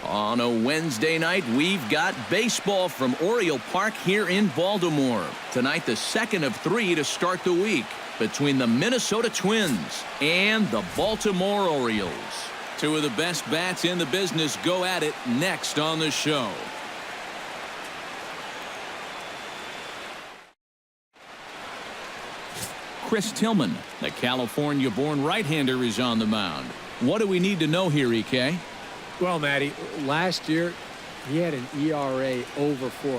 On a Wednesday night, we've got baseball from Oriole Park here in Baltimore. Tonight, the second of three to start the week between the Minnesota Twins and the Baltimore Orioles. Two of the best bats in the business go at it next on the show. Chris Tillman, the California-born right-hander, is on the mound. What do we need to know here, EK? Well, Matty, last year he had an ERA over 4.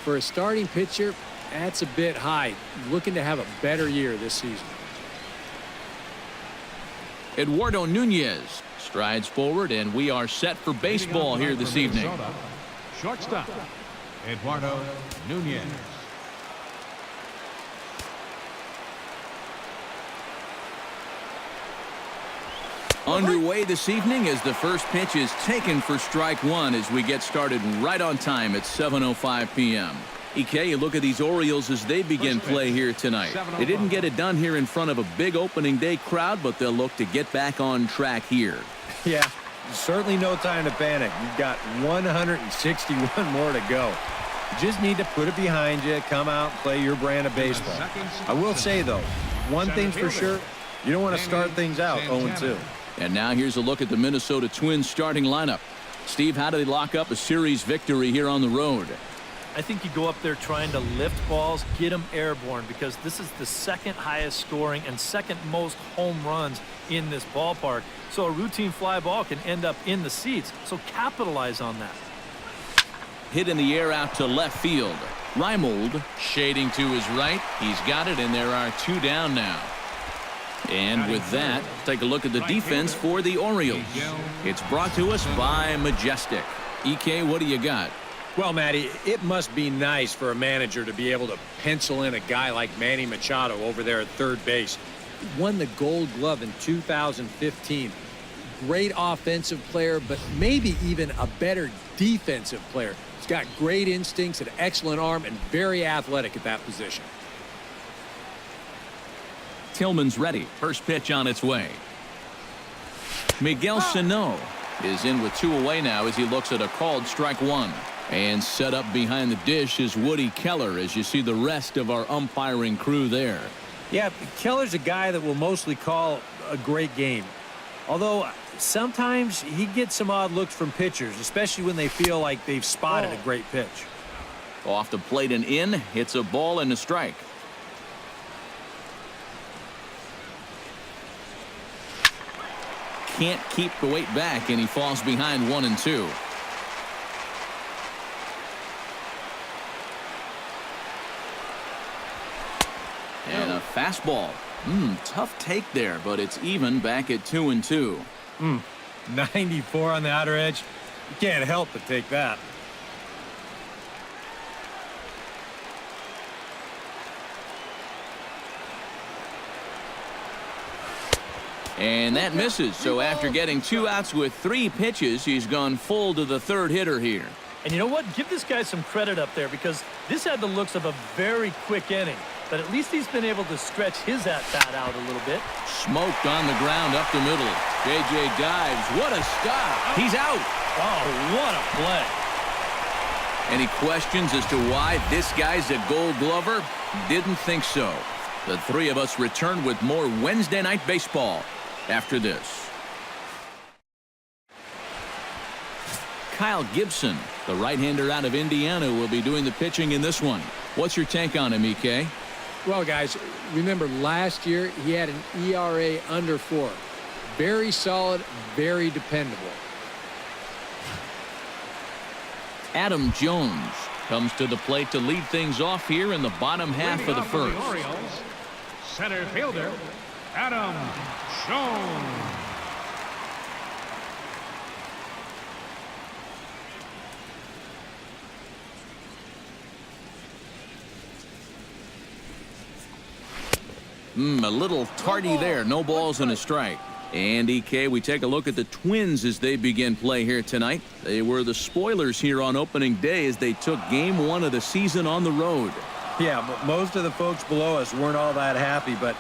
For a starting pitcher, that's a bit high. Looking to have a better year this season. Eduardo Nunez strides forward, and we are set for baseball here this evening. Shortstop, Eduardo Nunez. Underway this evening as the first pitch is taken for strike one as we get started right on time at 7:05 p.m. EK, you look at these Orioles as they begin play here tonight. They didn't get it done here in front of a big opening day crowd, but they'll look to get back on track here. Yeah, certainly no time to panic. You've got 161 more to go. You just need to put it behind you, come out and play your brand of baseball. I will say, though, one thing's for sure, you don't want to start things out 0-2. And now here's a look at the Minnesota Twins starting lineup. Steve, how do they lock up a series victory here on the road? I think you go up there trying to lift balls, get them airborne, because this is the second highest scoring and second most home runs in this ballpark. So a routine fly ball can end up in the seats. So capitalize on that. Hit in the air out to left field. Reimold shading to his right. He's got it, and there are two down now. And with that, take a look at the defense for the Orioles. It's brought to us by Majestic. EK, what do you got? Well, Matty, it must be nice for a manager to be able to pencil in a guy like Manny Machado over there at third base. He won the Gold Glove in 2015. Great offensive player, but maybe even a better defensive player. He's got great instincts, an excellent arm, and very athletic at that position. Tillman's ready. First pitch on its way. Miguel Sano is in with two away now as he looks at a called strike one. And set up behind the dish is Woody Keller as you see the rest of our umpiring crew there. Yeah, Keller's a guy that will mostly call a great game. Although sometimes he gets some odd looks from pitchers, especially when they feel like they've spotted a great pitch. Off the plate and in, hits a ball and a strike. Can't keep the weight back, and he falls behind 1-2. And a fastball. Tough take there, but it's even back at 2-2. 94 on the outer edge. You can't help but take that. And that misses. So after getting 2 outs with 3 pitches, he's gone full to the third hitter here. And you know what? Give this guy some credit up there, because this had the looks of a very quick inning. But at least he's been able to stretch his at-bat out a little bit. Smoked on the ground up the middle. J.J. dives. What a stop. He's out. Oh, what a play. Any questions as to why this guy's a Gold Glover? Didn't think so. The three of us return with more Wednesday night baseball after this. Kyle Gibson, the right-hander out of Indiana, will be doing the pitching in this one. What's your take on him, EK? Well, guys, remember last year he had an ERA under 4. Very solid, very dependable. Adam Jones comes to the plate to lead things off here in the bottom half of the first. Orioles, center fielder, Adam Jones. A little tardy there. No balls and a strike. And EK, we take a look at the Twins as they begin play here tonight. They were the spoilers here on opening day as they took game 1 of the season on the road. Yeah, but most of the folks below us weren't all that happy, but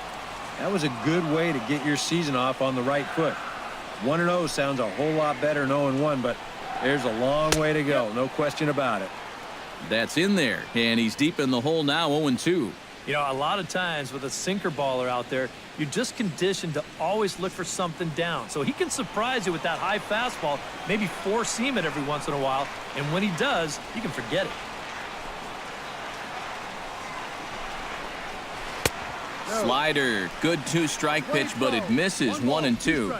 that was a good way to get your season off on the right foot. 1-0 sounds a whole lot better than 0-1, but There's a long way to go, no question about it. That's in there, and he's deep in the hole now, 0-2. You know, a lot of times with a sinker baller out there, you're just conditioned to always look for something down. So he can surprise you with that high fastball, maybe four-seam it every once in a while, and when he does, you can forget it. Slider, good two-strike pitch, but it misses. 1-2.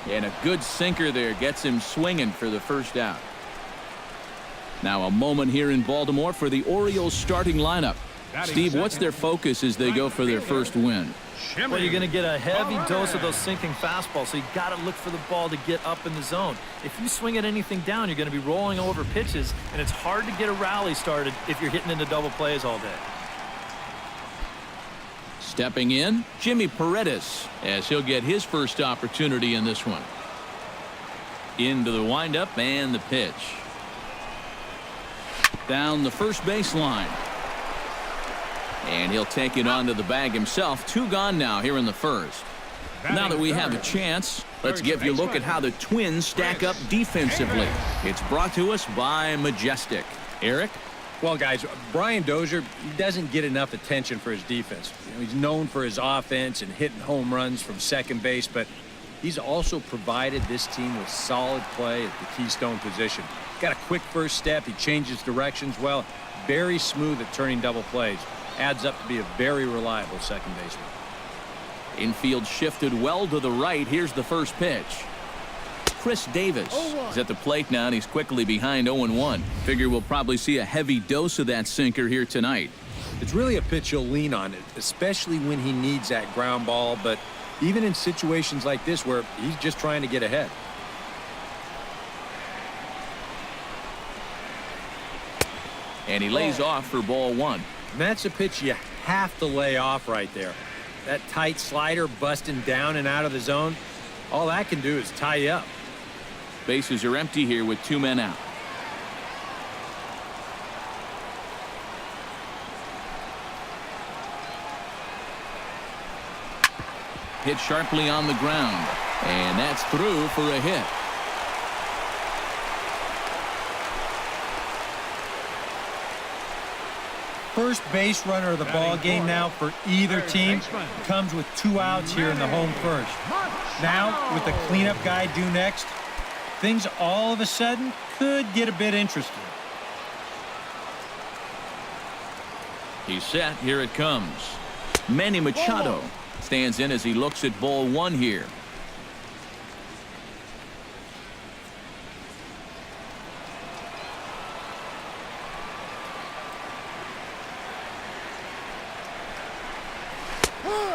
And a good sinker there gets him swinging for the first out. Now a moment here in Baltimore for the Orioles starting lineup. Steve, what's their focus as they go for their first win? Well, you're going to get a heavy dose of those sinking fastballs, so you got to look for the ball to get up in the zone. If you swing at anything down, you're going to be rolling over pitches, and it's hard to get a rally started if you're hitting into double plays all day. Stepping in, Jimmy Paredes, as he'll get his first opportunity in this one. Into the windup and the pitch. Down the first baseline. And he'll take it onto the bag himself. 2 gone now here in the first. Now that we have a chance, let's give you a look at how the Twins stack up defensively. It's brought to us by Majestic. Eric? Well, guys, Brian Dozier, he doesn't get enough attention for his defense. You know, he's known for his offense and hitting home runs from second base, but he's also provided this team with solid play at the keystone position. Got a quick first step. He changes directions well. Very smooth at turning double plays. Adds up to be a very reliable second baseman. Infield shifted well to the right. Here's the first pitch. Chris Davis is at the plate now, and he's quickly behind 0-1. Figure we'll probably see a heavy dose of that sinker here tonight. It's really a pitch he'll lean on, especially when he needs that ground ball, but even in situations like this where he's just trying to get ahead. And he lays off for ball 1. And that's a pitch you have to lay off right there. That tight slider busting down and out of the zone, all that can do is tie you up. Bases are empty here with 2 men out. Hit sharply on the ground, and that's through for a hit. First base runner of the ball game now for either team comes with 2 outs here in the home first. Now, with the cleanup guy due next, things all of a sudden could get a bit interesting. He's set. Here it comes. Manny Machado stands in as he looks at ball 1 here.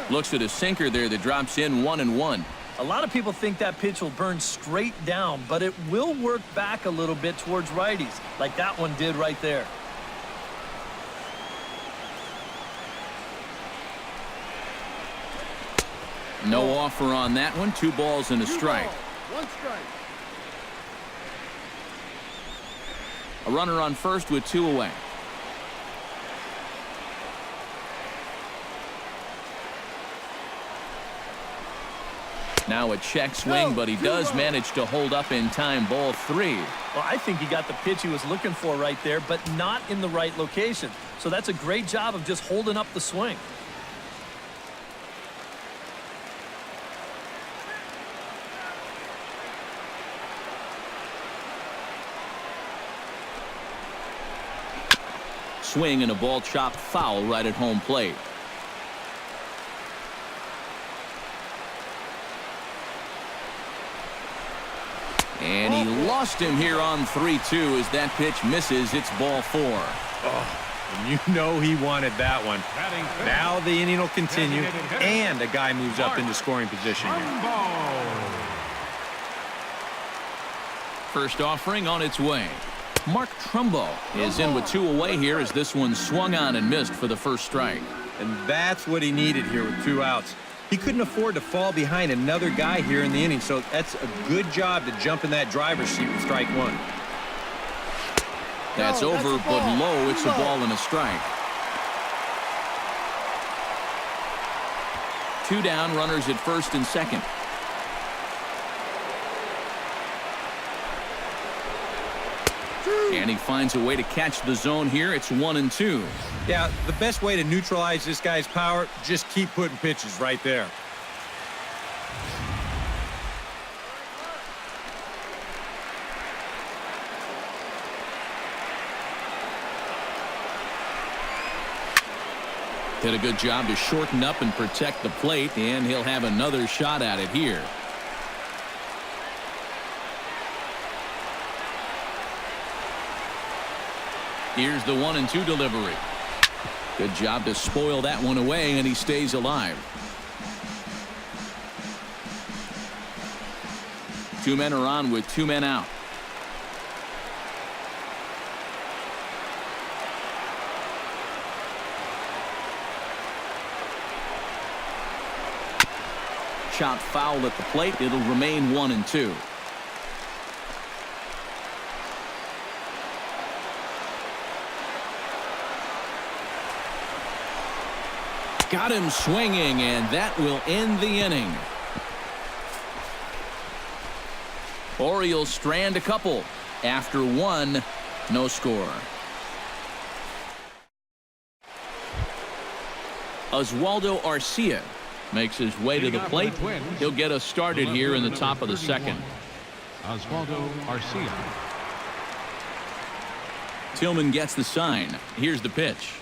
Looks at a sinker there that drops in 1-1. A lot of people think that pitch will burn straight down, but it will work back a little bit towards righties, like that one did right there. No offer on that one. 2 balls and a strike. 1 strike. A runner on first with 2 away. Now a check swing, but he does manage to hold up in time. Ball 3. Well, I think he got the pitch he was looking for right there, but not in the right location. So that's a great job of just holding up the swing. Swing and a ball chopped foul right at home plate. And he lost him here on 3-2 as that pitch misses. It's ball 4. Oh, and you know he wanted that one. Now the inning will continue, and a guy moves up into scoring position here. First offering on its way. Mark Trumbo is in with 2 away here as this one swung on and missed for the first strike. And that's what he needed here with 2 outs. He couldn't afford to fall behind another guy here in the inning, so that's a good job to jump in that driver's seat with strike 1. That's over, but low. It's a ball and a strike. 2 down, runners at first and second. And he finds a way to catch the zone here. It's 1-2. Yeah, the best way to neutralize this guy's power, just keep putting pitches right there. Did a good job to shorten up and protect the plate, and he'll have another shot at it here. Here's the 1-2 delivery. Good job to spoil that one away, and he stays alive. 2 men are on with 2 men out. Shot foul at the plate. It'll remain 1-2. Got him swinging, and that will end the inning. Orioles strand a couple. After 1, no score. Oswaldo Arcia makes his way to the plate. He'll get us started here in the top of the second. Oswaldo Arcia. Tillman gets the sign. Here's the pitch.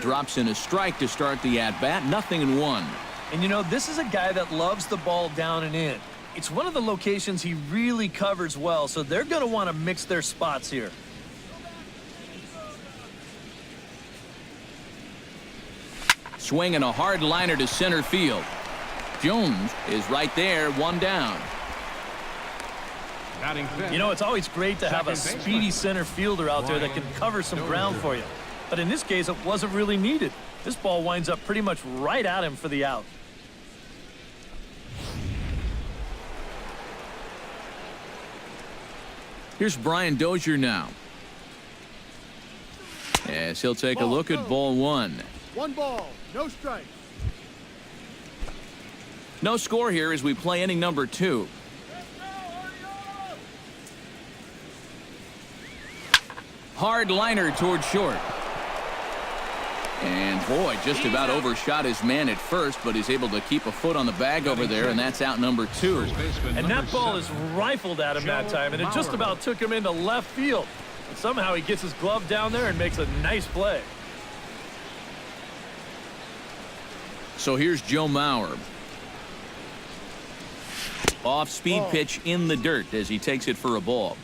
Drops in a strike to start the at-bat. 0-1. And you know, this is a guy that loves the ball down and in. It's one of the locations he really covers well, so they're going to want to mix their spots here. Swinging a hard liner to center field. Jones is right there, 1 down. You know, it's always great to have a speedy center fielder out there that can cover some ground for you. But in this case, it wasn't really needed. This ball winds up pretty much right at him for the out. Here's Brian Dozier now. As he'll take a look at ball 1. 1 ball, no strike. No score here as we play inning number 2. Hard liner toward short. And boy, just about overshot his man at first, but he's able to keep a foot on the bag over there, and that's out number 2. And that ball is rifled at him that time, and it just about took him into left field. And somehow he gets his glove down there and makes a nice play. So here's Joe Mauer. Off-speed pitch in the dirt as he takes it for a ball.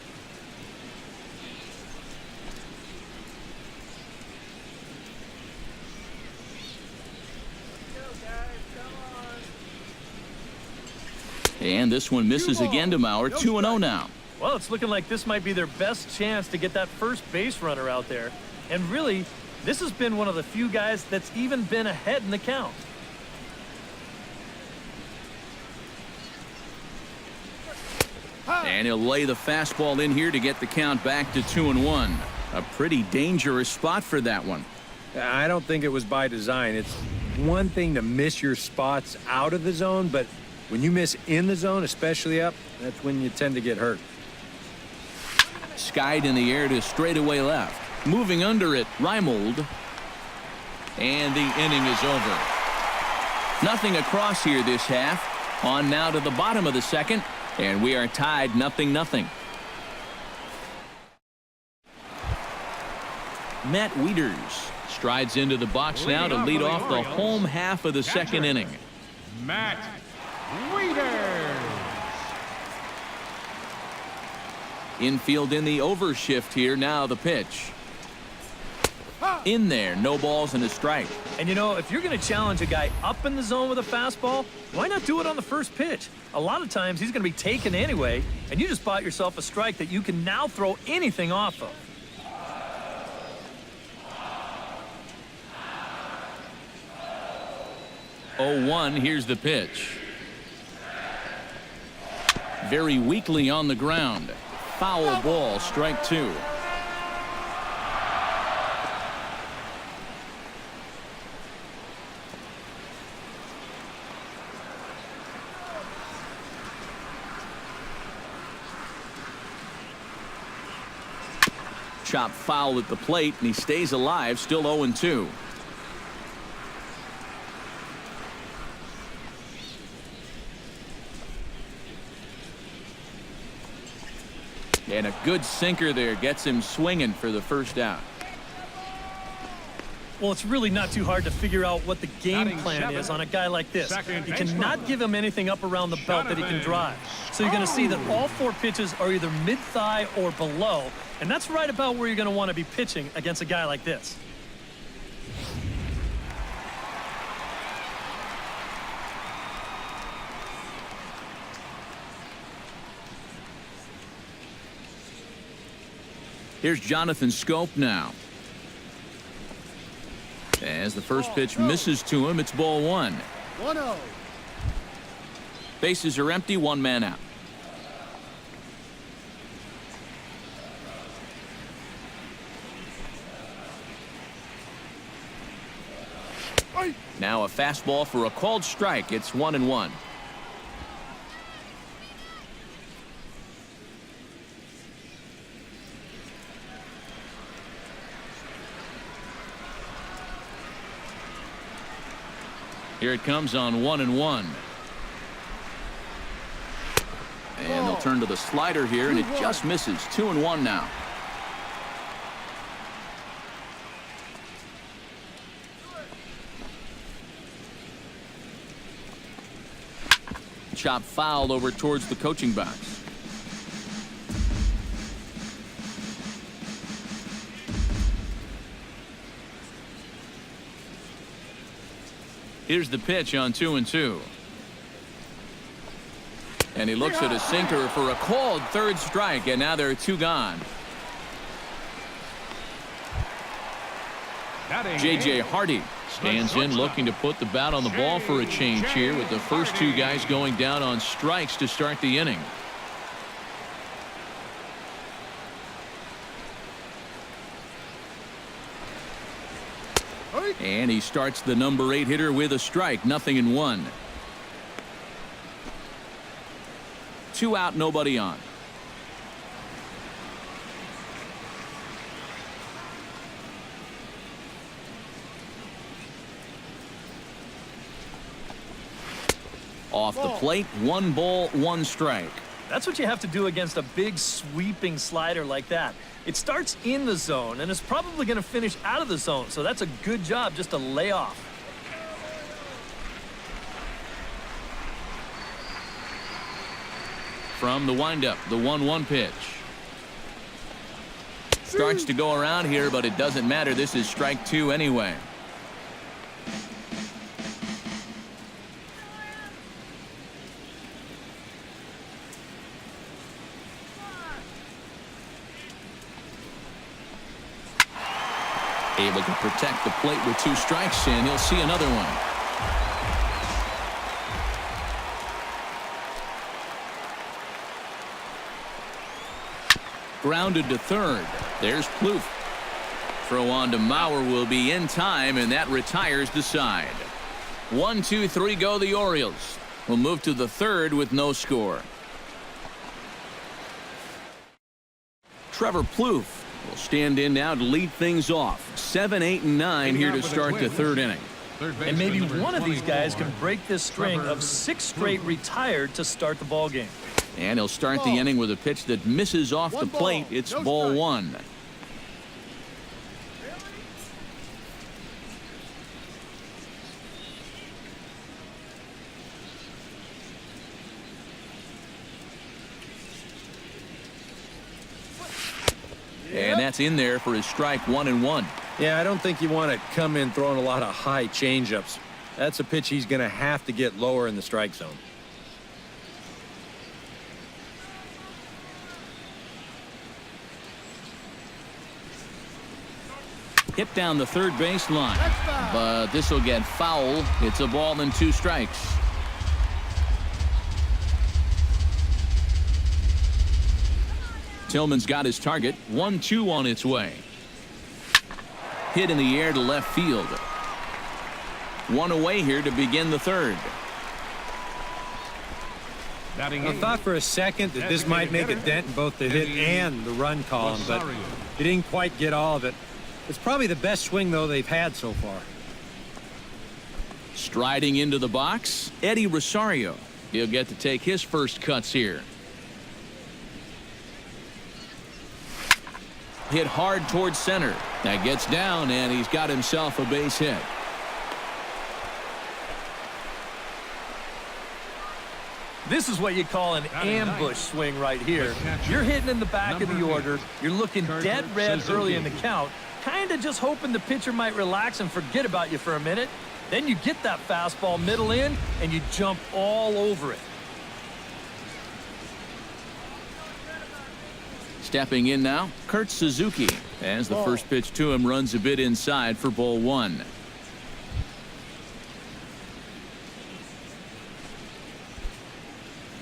And this one misses again to Mauer. 2-0 now. Well, it's looking like this might be their best chance to get that first base runner out there. And really, this has been one of the few guys that's even been ahead in the count. And he'll lay the fastball in here to get the count back to 2-1. A pretty dangerous spot for that one. I don't think it was by design. It's one thing to miss your spots out of the zone, but when you miss in the zone, especially up, that's when you tend to get hurt. Skied in the air to straightaway left. Moving under it, Reimold. And the inning is over. Nothing across here this half. On now to the bottom of the second, and we are tied 0-0. Matt Wieters strides into the box now to lead off the home half of the second inning. Matt Wieters. Infield in the overshift here. Now the pitch. In there, no balls and a strike. And you know, if you're going to challenge a guy up in the zone with a fastball, why not do it on the first pitch? A lot of times he's going to be taken anyway, and you just bought yourself a strike that you can now throw anything off of. Oh-1, here's the pitch. Very weakly on the ground. foul ball, strike two. Chop foul at the plate, and he stays alive, still 0-2. And a good sinker there gets him swinging for the first out. Well, it's really not too hard to figure out what the game Batting plan seven. is on a guy like this. Second You baseman. cannot give him anything up around the belt that he can drive. So you're going to see that all four pitches are either mid-thigh or below, and that's right about where you're going to want to be pitching against a guy like this. Here's Jonathan Scope now. As the first pitch misses to him, it's ball one. 1-0. Bases are empty, one man out. Now a fastball for a called strike. It's 1-1. Here it comes on 1-1. And they'll turn to the slider here, and it just misses. 2-1 now. Chop foul over towards the coaching box. Here's the pitch on 2-2. And he looks at a sinker for a called third strike, and now there are two gone. Batting J.J. eighth. Hardy stands in, looking to put the bat on the ball for a change here, with the first two guys going down on strikes to start the inning. And he starts the number 8 hitter with a strike, 0-1. 2 out, nobody on. Off the plate, 1 ball, 1 strike. That's what you have to do against a big sweeping slider like that. It starts in the zone and is probably going to finish out of the zone, so that's a good job just to lay off. From the windup, the 1-1 pitch. Starts to go around here, but it doesn't matter. This is strike 2 anyway. Able to protect the plate with 2 strikes, and he'll see another one. Grounded to third. There's Plouffe. Throw on to Mauer will be in time, and that retires the side. 1, 2, 3 go the Orioles. Will move to the third with no score. Trevor Plouffe will stand in now to lead things off. 7, 8, and 9 here to start the third inning. And maybe one of these guys can break this string of 6 straight retired to start the ball game. And he'll start the inning with a pitch that misses off the plate. It's ball 1. And that's in there for his strike, 1-1. Yeah, I don't think you want to come in throwing a lot of high changeups. That's a pitch he's going to have to get lower in the strike zone. Hit down the third baseline, but this will get foul. It's a ball and 2 strikes. Tillman's got his target. 1-2 on its way. Hit in the air to left field. One away here to begin the third. I thought for a second that this might make a dent in both the hit and the run column, but he didn't quite get all of it. It's probably the best swing, though, they've had so far. Striding into the box, Eddie Rosario. He'll get to take his first cuts here. Hit hard towards center. That gets down, and he's got himself a base hit. This is what you call an ambush swing right here. You're hitting in the back of the order. You're looking dead red early in the count, kind of just hoping the pitcher might relax and forget about you for a minute. Then you get that fastball middle in, and you jump all over it. Stepping in now, Kurt Suzuki, as the first pitch to him runs a bit inside for ball one.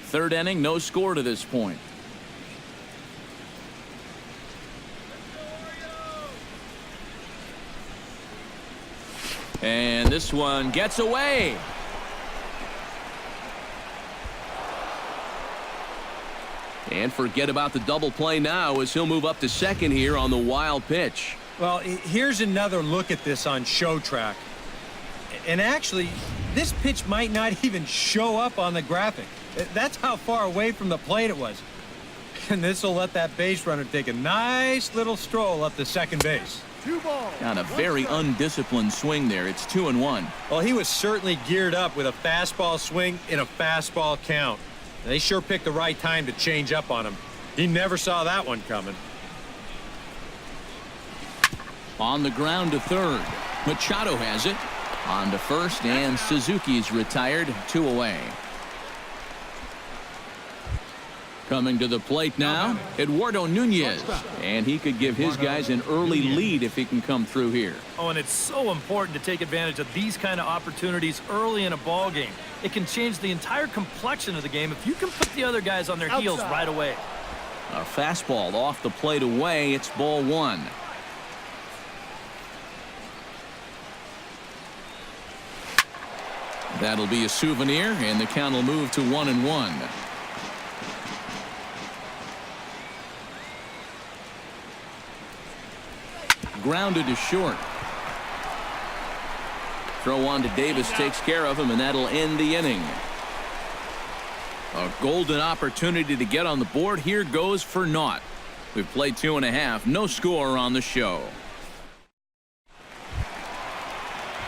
Third inning, no score to this point. And this one gets away. And forget about the double play now as he'll move up to second here on the wild pitch. Well, here's another look at this on show track. And actually, this pitch might not even show up on the graphic. That's how far away from the plate it was. And this will let that base runner take a nice little stroll up to second base. 2 balls. On a very undisciplined swing there. It's 2-1. Well, he was certainly geared up with a fastball swing in a fastball count. They sure picked the right time to change up on him. He never saw that one coming. On the ground to third. Machado has it. On to first, and Suzuki's retired. 2 away. Coming to the plate now, Eduardo Nunez. And he could give his guys an early lead if he can come through here. Oh, and it's so important to take advantage of these kind of opportunities early in a ball game. It can change the entire complexion of the game if you can put the other guys on their heels right away. A fastball off the plate away. It's ball one. That'll be a souvenir, and the count will move to 1-1. Grounded to short. Throw on to Davis takes care of him, and that'll end the inning. A golden opportunity to get on the board. Here goes for naught. We've played 2.5. No score on the show.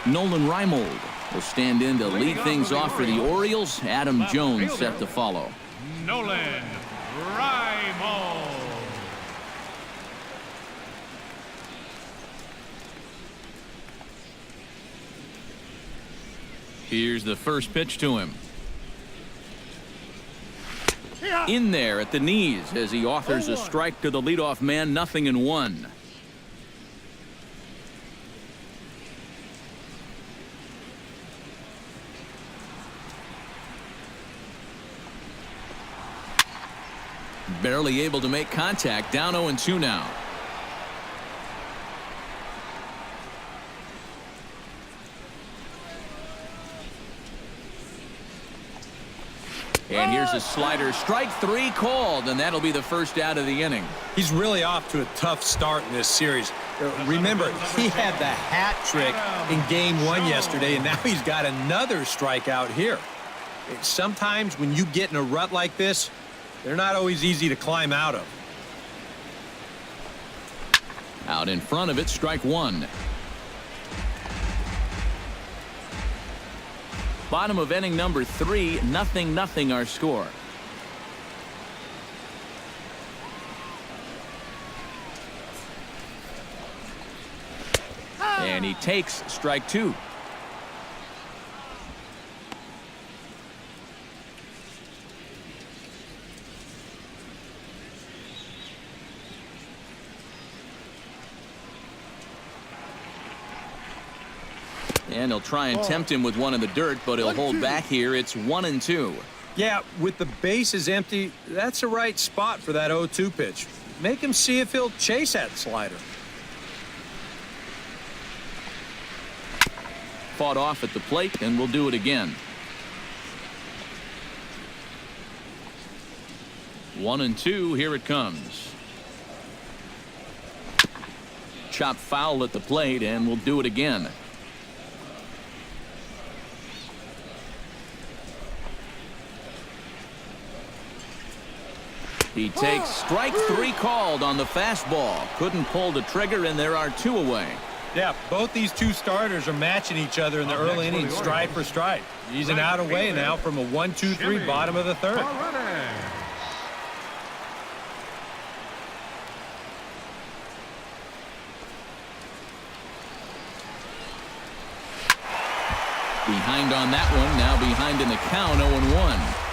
Nolan Reimold will stand in to lead things off for the Orioles. Adam Jones set to follow. Nolan Reimold. Here's the first pitch to him. In there at the knees as he offers a strike to the leadoff man. 0-1. Barely able to make contact. Down 0-2 now. And here's a slider. Strike 3 called, and that'll be the first out of the inning. He's really off to a tough start in this series. Remember, he had the hat trick in game 1 yesterday, and now he's got another strikeout here. Sometimes when you get in a rut like this, they're not always easy to climb out of. Out in front of it, strike 1. Bottom of inning number 3, 0-0 our score. And he takes strike 2. And he'll try and tempt him with one in the dirt, but he'll hold back here. It's 1-2. Yeah, with the bases empty, that's the right spot for that 0-2 pitch. make him see if he'll chase that slider. Fought off at the plate, and we'll do it again. 1-2, here it comes. Chop foul at the plate, and we'll do it again. He takes strike 3 called on the fastball. Couldn't pull the trigger, and there are 2 away. Yeah, both these two starters are matching each other in the early innings, stride for stride. He's an out away now from a 1-2-3 bottom of the third. Behind on that one, now behind in the count, 0-1.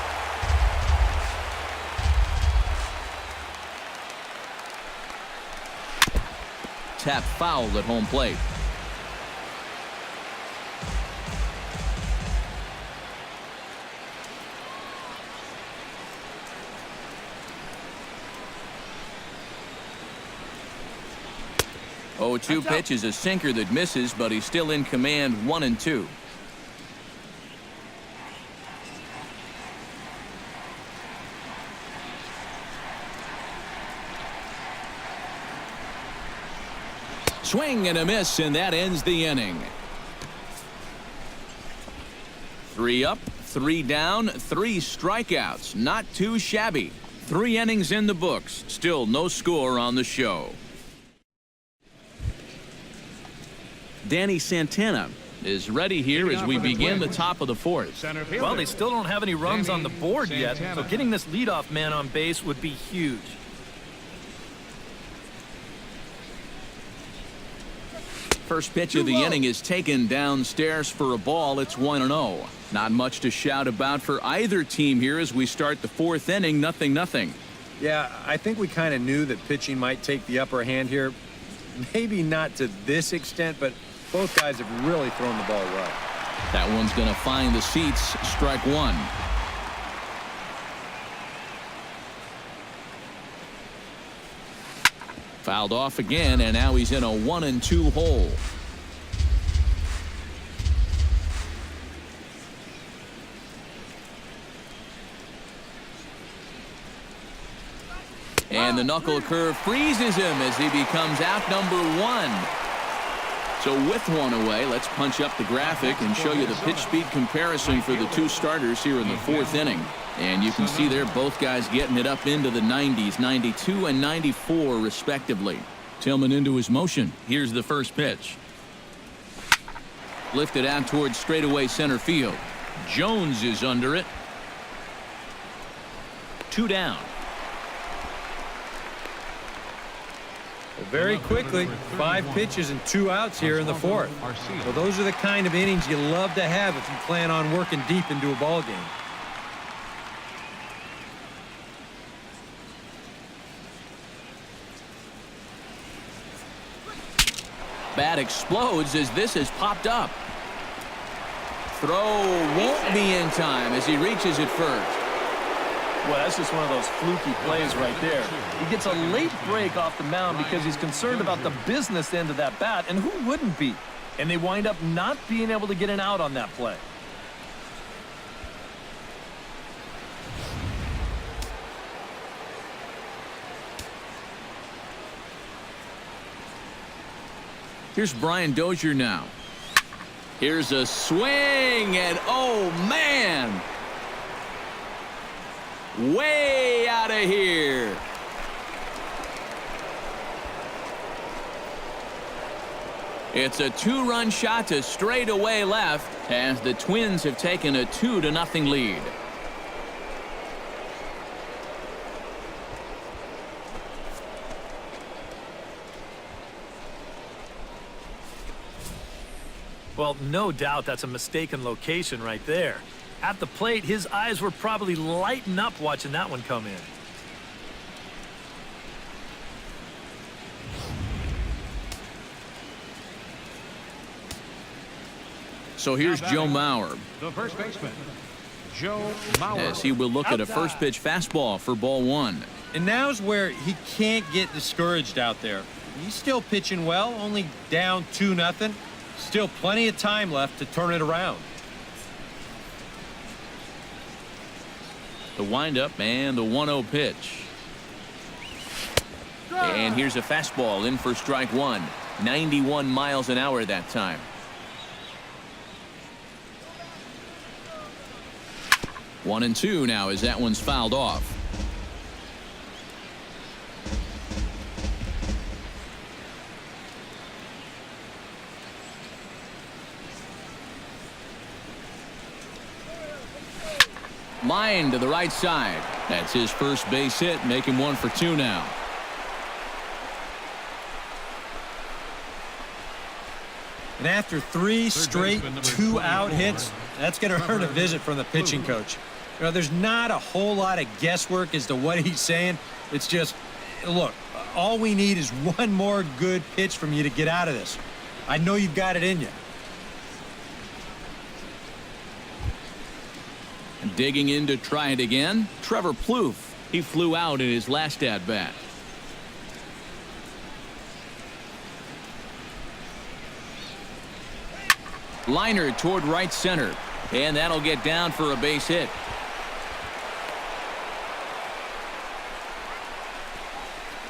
Tap foul at home plate. Oh, 2 pitch is a sinker that misses, but he's still in command. 1-2. Swing and a miss, and that ends the inning. 3 up, 3 down, 3 strikeouts. Not too shabby. 3 innings in the books. Still no score on the show. Danny Santana is ready here as we begin the top of the 4th. Well, they still don't have any runs on the board yet, so getting this leadoff man on base would be huge. First pitch of the inning is taken downstairs for a ball. It's 1-0. Not much to shout about for either team here as we start the 4th inning. 0-0. Yeah, I think we kind of knew that pitching might take the upper hand here. Maybe not to this extent, but both guys have really thrown the ball well. That one's going to find the seats. Strike 1. Fouled off again, and now he's in a 1-2 hole. And the knuckle curve freezes him as he becomes out number 1. So with 1 away, let's punch up the graphic and show you the pitch speed comparison for the 2 starters here in the 4th inning. And you can see there both guys getting it up into the 90s, 92 and 94 respectively. Tillman into his motion. Here's the first pitch. Lifted out towards straightaway center field. Jones is under it. 2 down. Well, very quickly, 5 pitches and 2 outs here in the 4th. Well, those are the kind of innings you love to have if you plan on working deep into a ball game. Bat explodes as this has popped up. Throw won't be in time as he reaches it first. Well, that's just one of those fluky plays right there. He gets a late break off the mound because he's concerned about the business end of that bat, and who wouldn't be? And they wind up not being able to get an out on that play. Here's Brian Dozier now. Here's a swing, and oh man, way out of here. It's a 2-run shot to straightaway left as the Twins have taken a 2-0 lead. Well, no doubt that's a mistaken location right there. At the plate, his eyes were probably lighting up watching that one come in. So here's Joe Mauer. The first baseman, Joe Mauer. As he will look at a first pitch fastball for ball 1. And now's where he can't get discouraged out there. He's still pitching well, only down 2-0. Still plenty of time left to turn it around. The windup and the 1-0 pitch. And here's a fastball in for strike one. 91 miles an hour that time. 1-2 now as that one's fouled off. Line to the right side. That's his first base hit, making 1 for 2 now. And after 3 straight 2-out hits, that's going to earn a visit from the pitching coach. You know, there's not a whole lot of guesswork as to what he's saying. It's just, look, all we need is one more good pitch from you to get out of this. I know you've got it in you. Digging in to try it again, Trevor Plouffe. He flew out in his last at-bat. Liner toward right center, and that'll get down for a base hit.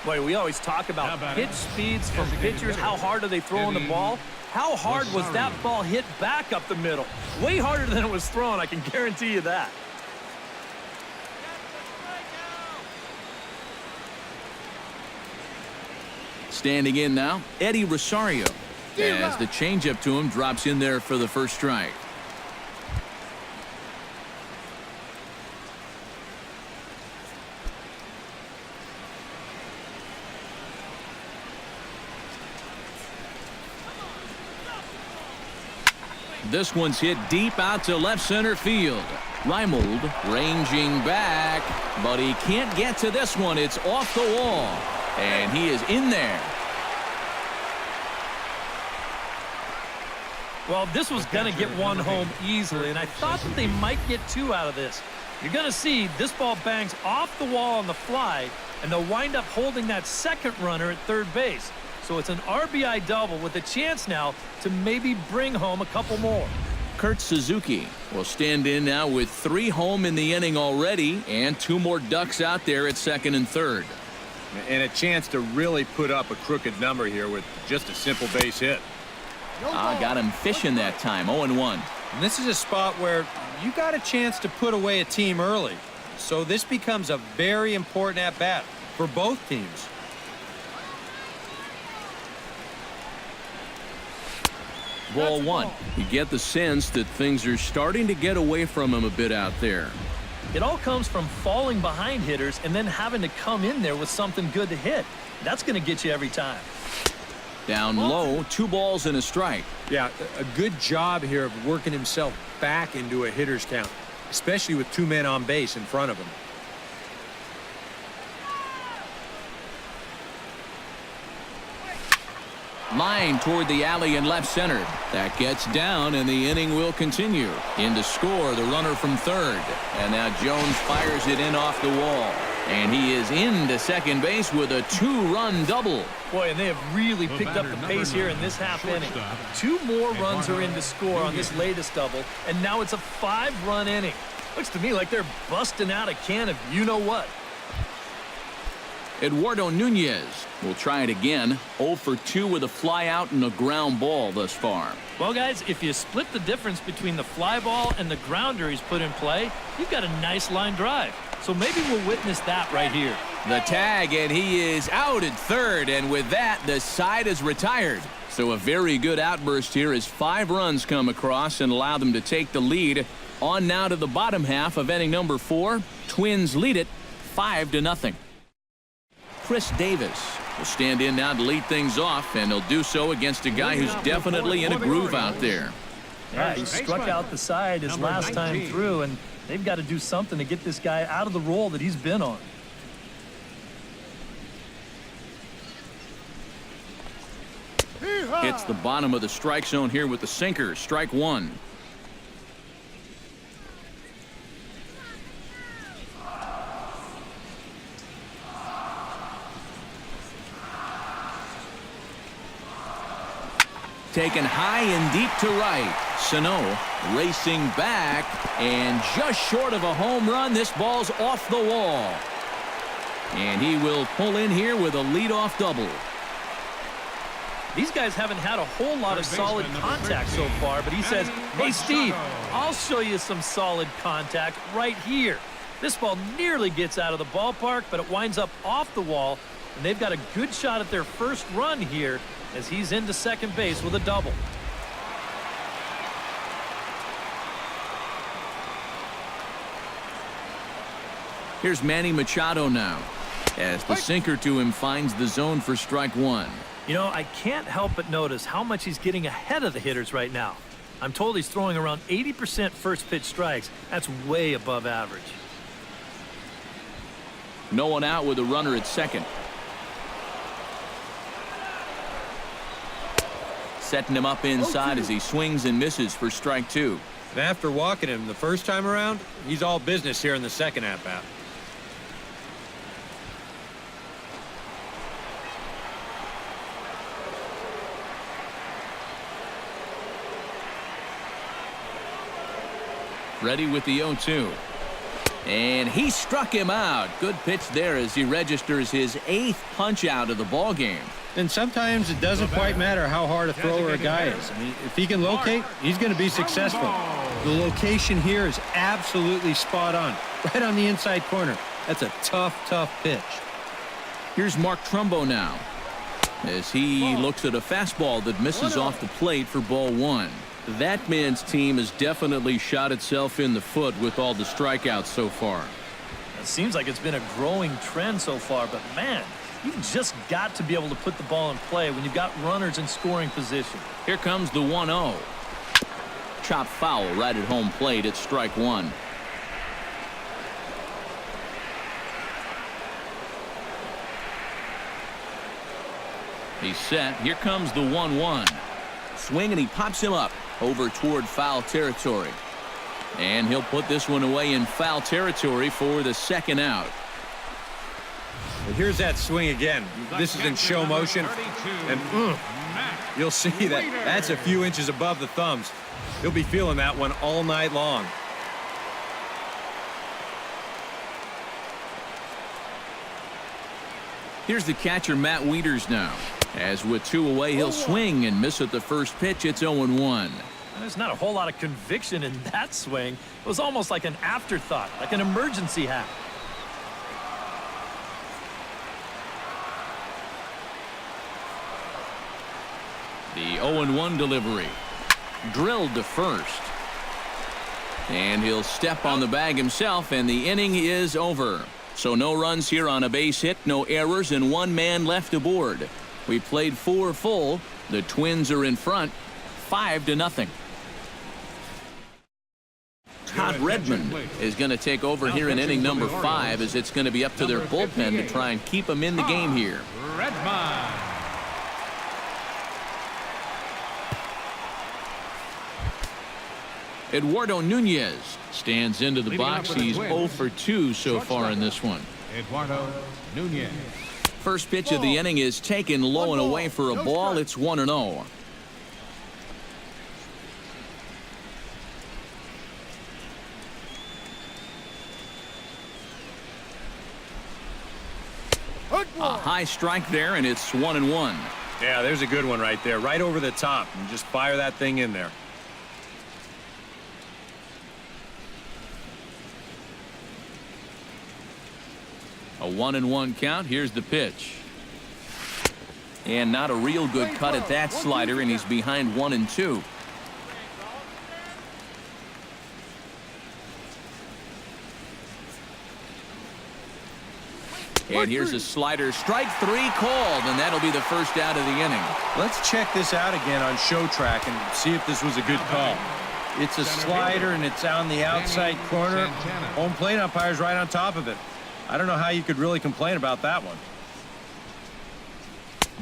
Boy, we always talk about pitch speeds from pitchers. How hard are they throwing the ball? How hard was that ball hit back up the middle? Way harder than it was thrown, I can guarantee you that. Standing in now, Eddie Rosario. As the changeup to him drops in there for the first strike. This one's hit deep out to left center field. Reimold ranging back, but he can't get to this one. It's off the wall, and he is in there. Well, this was going to get one home easily, and I thought that they might get 2 out of this. You're going to see this ball bangs off the wall on the fly, and they'll wind up holding that second runner at third base. So it's an RBI double with a chance now to maybe bring home a couple more. Kurt Suzuki will stand in now with 3 home in the inning already, and 2 more ducks out there at second and third. And a chance to really put up a crooked number here with just a simple base hit. Got him fishing that time. 0-1. And this is a spot where you got a chance to put away a team early. So this becomes a very important at-bat for both teams. Ball 1. You get the sense that things are starting to get away from him a bit out there. It all comes from falling behind hitters and then having to come in there with something good to hit. That's going to get you every time. Down low, 2 balls and a strike. Yeah, a good job here of working himself back into a hitter's count, especially with 2 men on base in front of him. Line toward the alley in left center. That gets down, and the inning will continue. In to score, the runner from third. And now Jones fires it in off the wall. And he is into second base with a 2-run double. Boy, and they have really picked up the pace here in this half inning. 2 more runs are in to score on this latest double, and now it's a 5-run inning. Looks to me like they're busting out a can of you-know-what. Eduardo Nunez will try it again. 0 for 2 with a fly out and a ground ball thus far. Well, guys, if you split the difference between the fly ball and the grounder he's put in play, you've got a nice line drive. So maybe we'll witness that right here. The tag, and he is out at third, and with that, the side is retired. So a very good outburst here as 5 runs come across and allow them to take the lead. On now to the bottom half of inning number 4. Twins lead it 5-0. Chris Davis will stand in now to lead things off, and he'll do so against a guy who's definitely in a groove out there. Yeah, he struck out the side his last time through, and they've got to do something to get this guy out of the role that he's been on. Hits the bottom of the strike zone here with the sinker. Strike 1. taken high and deep to right. Sano racing back, and just short of a home run. This ball's off the wall. And he will pull in here with a leadoff double. These guys haven't had a whole lot of solid contact so far, but he says, hey, Steve, I'll show you some solid contact right here. This ball nearly gets out of the ballpark, but it winds up off the wall, and they've got a good shot at their first run here as he's into second base with a double. Here's Manny Machado now, as the sinker to him finds the zone for strike one. You know, I can't help but notice how much he's getting ahead of the hitters right now. I'm told he's throwing around 80% first pitch strikes. That's way above average. No one out with a runner at second. Setting him up inside as he swings and misses for strike two. And after walking him the first time around, he's all business here in the second at-bat. Ready with the 0-2. And he struck him out. Good pitch there as he registers his 8th punch out of the ball game. And sometimes it doesn't quite matter how hard a thrower a guy is. I mean, if he can locate, he's going to be successful. The location here is absolutely spot on. Right on the inside corner. That's a tough pitch. Here's Mark Trumbo now, as he looks at a fastball that misses off the plate for ball one. That man's team has definitely shot itself in the foot with all the strikeouts so far. It seems like it's been a growing trend so far, but man, you've just got to be able to put the ball in play when you've got runners in scoring position. Here comes the 1-0. Chop foul right at home plate. It's strike one. He's set. Here comes the 1-1. Swing, and he pops him up over toward foul territory. And he'll put this one away in foul territory for the second out. But here's that swing again. This is in show motion. And you'll see that's a few inches above the thumbs. He'll be feeling that one all night long. Here's the catcher, Matt Wieters, now. As with 2 away, he'll swing and miss at the first pitch. It's 0-1. There's not a whole lot of conviction in that swing. It was almost like an afterthought, like an emergency hack. The 0-1 delivery. Drilled to first. And he'll step on the bag himself, and the inning is over. So no runs here on a base hit, no errors, and 1 man left aboard. We played 4 full. The Twins are in front, 5-0. Todd Redmond is going to take over here in inning number 5, as it's going to be up to their bullpen to try and keep them in the game here. Redmond. Eduardo Nunez stands into the box. He's 0 for 2 so far in this one. Eduardo Nunez. First pitch of the inning is taken low and away for a ball. It's 1-0. A high strike there, and it's 1-1. Yeah, there's a good one right there, right over the top. And just fire that thing in there. A 1-1 count. Here's the pitch. And not a real good cut at that slider, and he's behind 1-2. And here's a slider. Strike 3 called, and that'll be the first out of the inning. Let's check this out again on show track and see if this was a good call. It's a slider, and it's on the outside corner. Home plate umpire's right on top of it. I don't know how you could really complain about that one.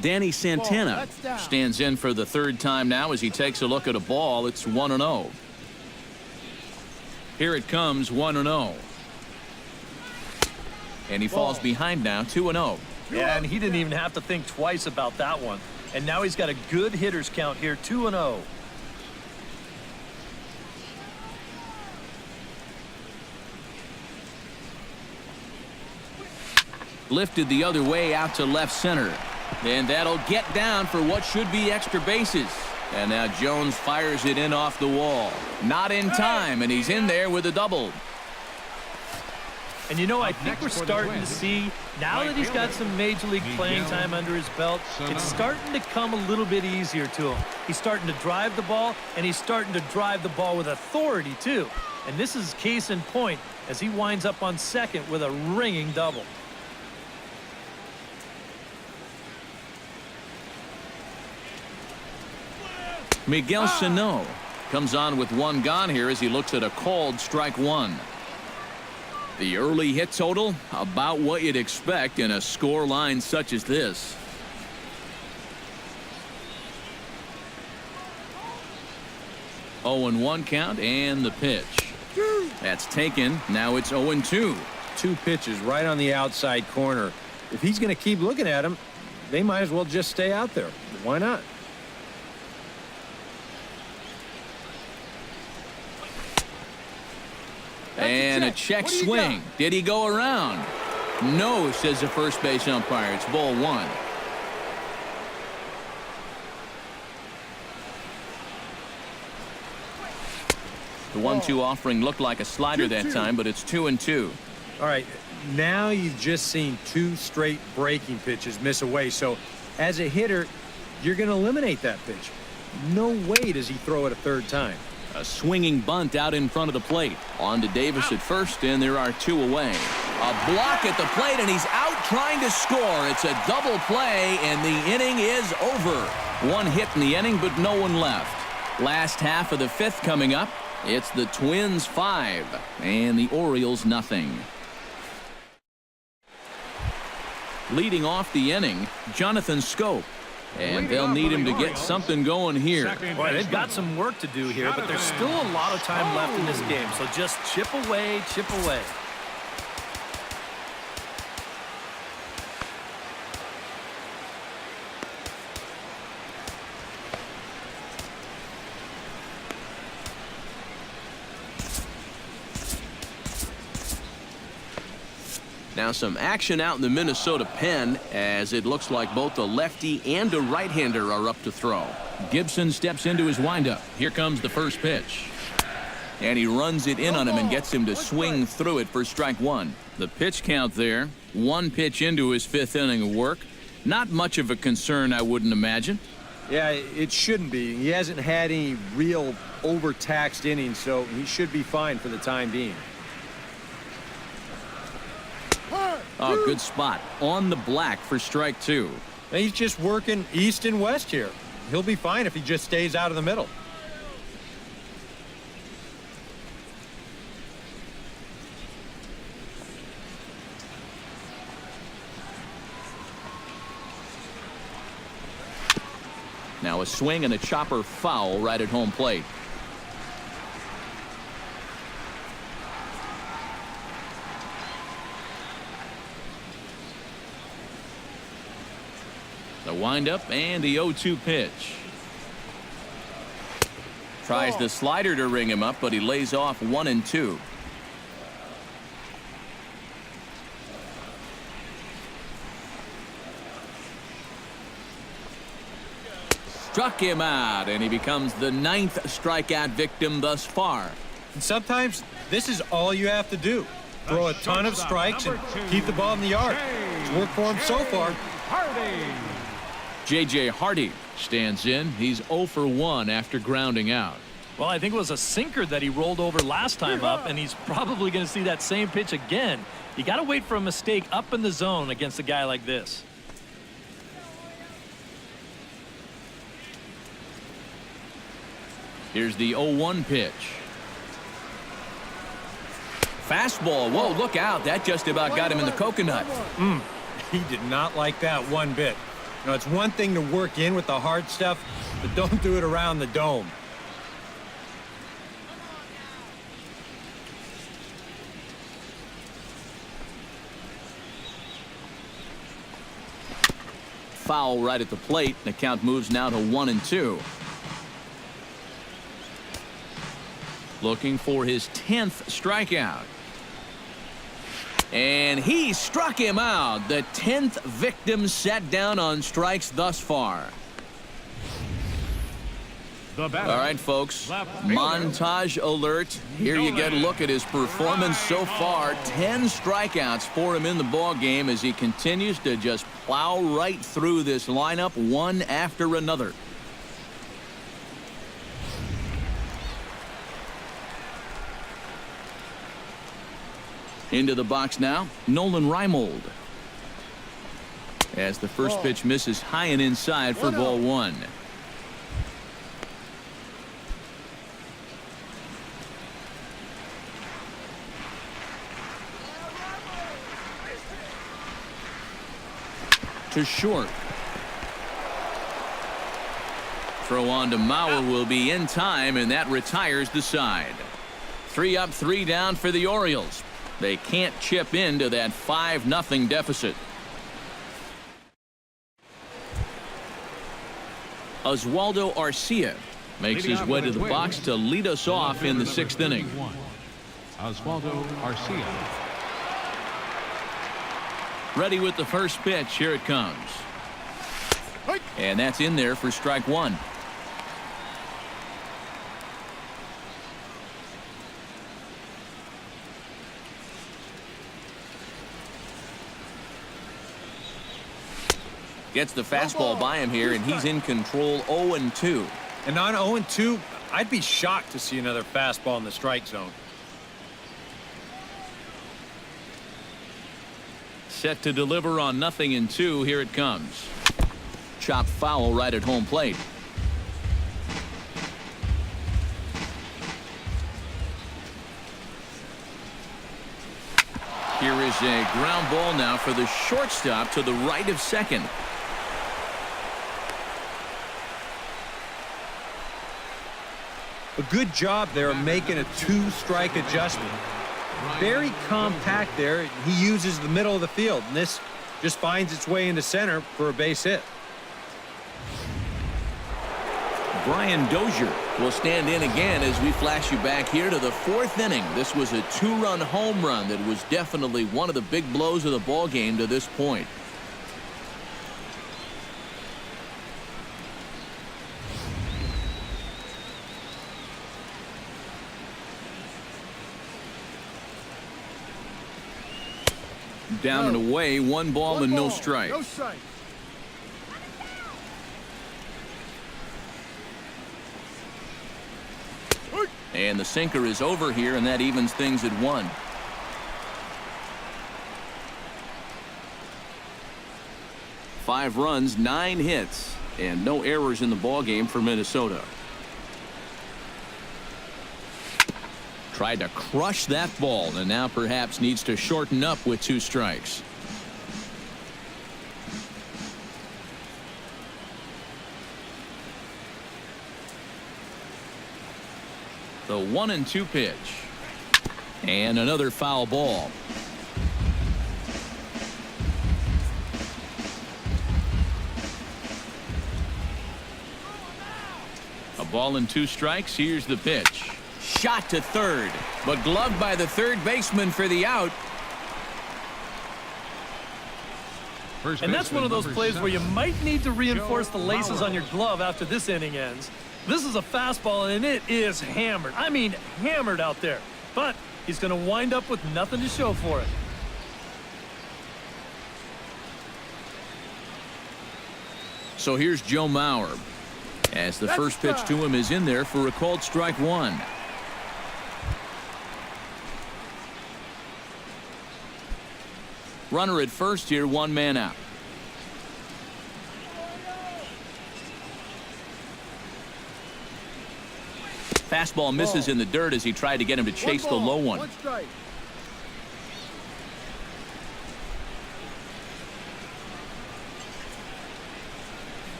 Danny Santana stands in for the 3rd time now as he takes a look at a ball. It's 1-0. Here it comes, 1-0. And he falls behind now, 2-0. Yeah, and he didn't even have to think twice about that one. And now he's got a good hitters count here, 2-0. Lifted the other way out to left center. And that'll get down for what should be extra bases. And now Jones fires it in off the wall. Not in time, and he's in there with a double. And you know, I think we're starting to see, now that he's got some major league playing time under his belt, it's starting to come a little bit easier to him. He's starting to drive the ball, and he's starting to drive the ball with authority, too. And this is case in point as he winds up on second with a ringing double. Miguel Sano comes on with one gone here as he looks at a called strike one. The early hit total, about what you'd expect in a score line such as this. Oh, and 1 count, and the pitch. That's taken. Now it's 0-2. 2 pitches right on the outside corner. If he's going to keep looking at him, they might as well just stay out there. Why not? And a check swing. Did he go around? No, says the first base umpire. It's ball 1. The 1-2 offering looked like a slider that time, but it's 2-2. All right, now you've just seen 2 straight breaking pitches miss away. So as a hitter, you're going to eliminate that pitch. No way does he throw it a 3rd time. A swinging bunt out in front of the plate. On to Davis at first, and there are 2 away. A block at the plate, and he's out trying to score. It's a double play, and the inning is over. 1 hit in the inning, but no one left. Last half of the 5th coming up. It's the Twins 5, and the Orioles nothing. Leading off the inning, Jonathan Scope. And they'll need him to get something going here. Boy, they've got some work to do here, but there's still a lot of time left in this game. So just chip away, chip away. Now some action out in the Minnesota pen as it looks like both a lefty and a right-hander are up to throw. Gibson steps into his windup. Here comes the first pitch. And he runs it in on him and gets him to swing through it for strike 1. The pitch count there. 1 pitch into his 5th inning of work. Not much of a concern, I wouldn't imagine. Yeah, it shouldn't be. He hasn't had any real overtaxed innings, so he should be fine for the time being. Oh, good spot. On the black for strike 2. Now he's just working east and west here. He'll be fine if he just stays out of the middle. Now a swing and a chopper foul right at home plate. The windup and the 0-2 pitch. Tries the slider to ring him up, but he lays off 1 and 2. Struck him out, and he becomes the 9th strikeout victim thus far. And sometimes this is all you have to do. Throw a ton of strikes and keep the ball in the yard. It's worked for him so far. J.J. Hardy stands in. He's 0 for 1 after grounding out. Well, I think it was a sinker that he rolled over last time up, and he's probably going to see that same pitch again. You got to wait for a mistake up in the zone against a guy like this. Here's the 0-1 pitch. Fastball. Whoa, look out. That just about got him in the coconut. He did not like that one bit. You know, it's one thing to work in with the hard stuff, but don't do it around the dome. foul right at the plate. The count moves now to 1-2. Looking for his 10th strikeout. And he struck him out. The 10th victim set down on strikes thus far. All right, folks, montage alert. Here you get a look at his performance so far. 10 strikeouts for him in the ball game as he continues to just plow right through this lineup one after another. Into the box now, Nolan Reimold. As the first pitch misses high and inside for ball one. To short. Throw on to Mauer will be in time, and that retires the side. 3 up, 3 down for the Orioles. They can't chip into that 5-0 deficit. Oswaldo Arcia makes his way to the box to lead us off in the 6th inning. Oswaldo Arcia. Ready with the first pitch. Here it comes. And that's in there for strike one. Gets the fastball by him here, and he's in control 0-2. And on 0-2, I'd be shocked to see another fastball in the strike zone. Set to deliver on 0-2. Here it comes. Chopped foul right at home plate. Here is a ground ball now for the shortstop to the right of second. A good job there of making a 2-strike adjustment. Very compact there. He uses the middle of the field, and this just finds its way into center for a base hit. Brian Dozier will stand in again as we flash you back here to the 4th inning. This was a 2-run home run that was definitely one of the big blows of the ball game to this point. Down and away, 1 ball and no strike. And the sinker is over here, and that evens things at 1. Five runs, 9 hits, and no errors in the ballgame for Minnesota. Tried to crush that ball, and now perhaps needs to shorten up with 2 strikes. The 1-2 pitch. And another foul ball. A ball and 2 strikes. Here's the pitch. Shot to third, but gloved by the third baseman for the out. And that's one of those plays where you might need to reinforce the laces on your glove after this inning ends. This is a fastball, and it is hammered. I mean, hammered out there. But he's going to wind up with nothing to show for it. So here's Joe Mauer, as the first pitch to him is in there for a called strike 1. Runner at first here, 1 man out. Fastball misses in the dirt as he tried to get him to chase the low one.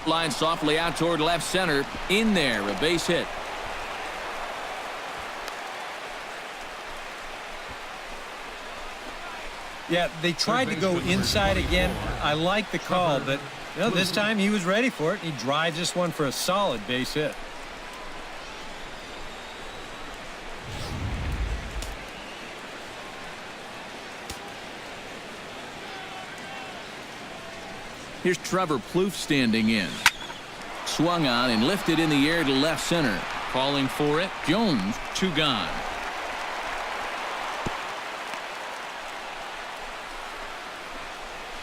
Line softly out toward left center. In there, a base hit. Yeah, they tried to go inside again. I like the call, but this time he was ready for it. He drives this one for a solid base hit. Here's Trevor Plouffe standing in. Swung on and lifted in the air to left center. Calling for it. Jones, 2 gone.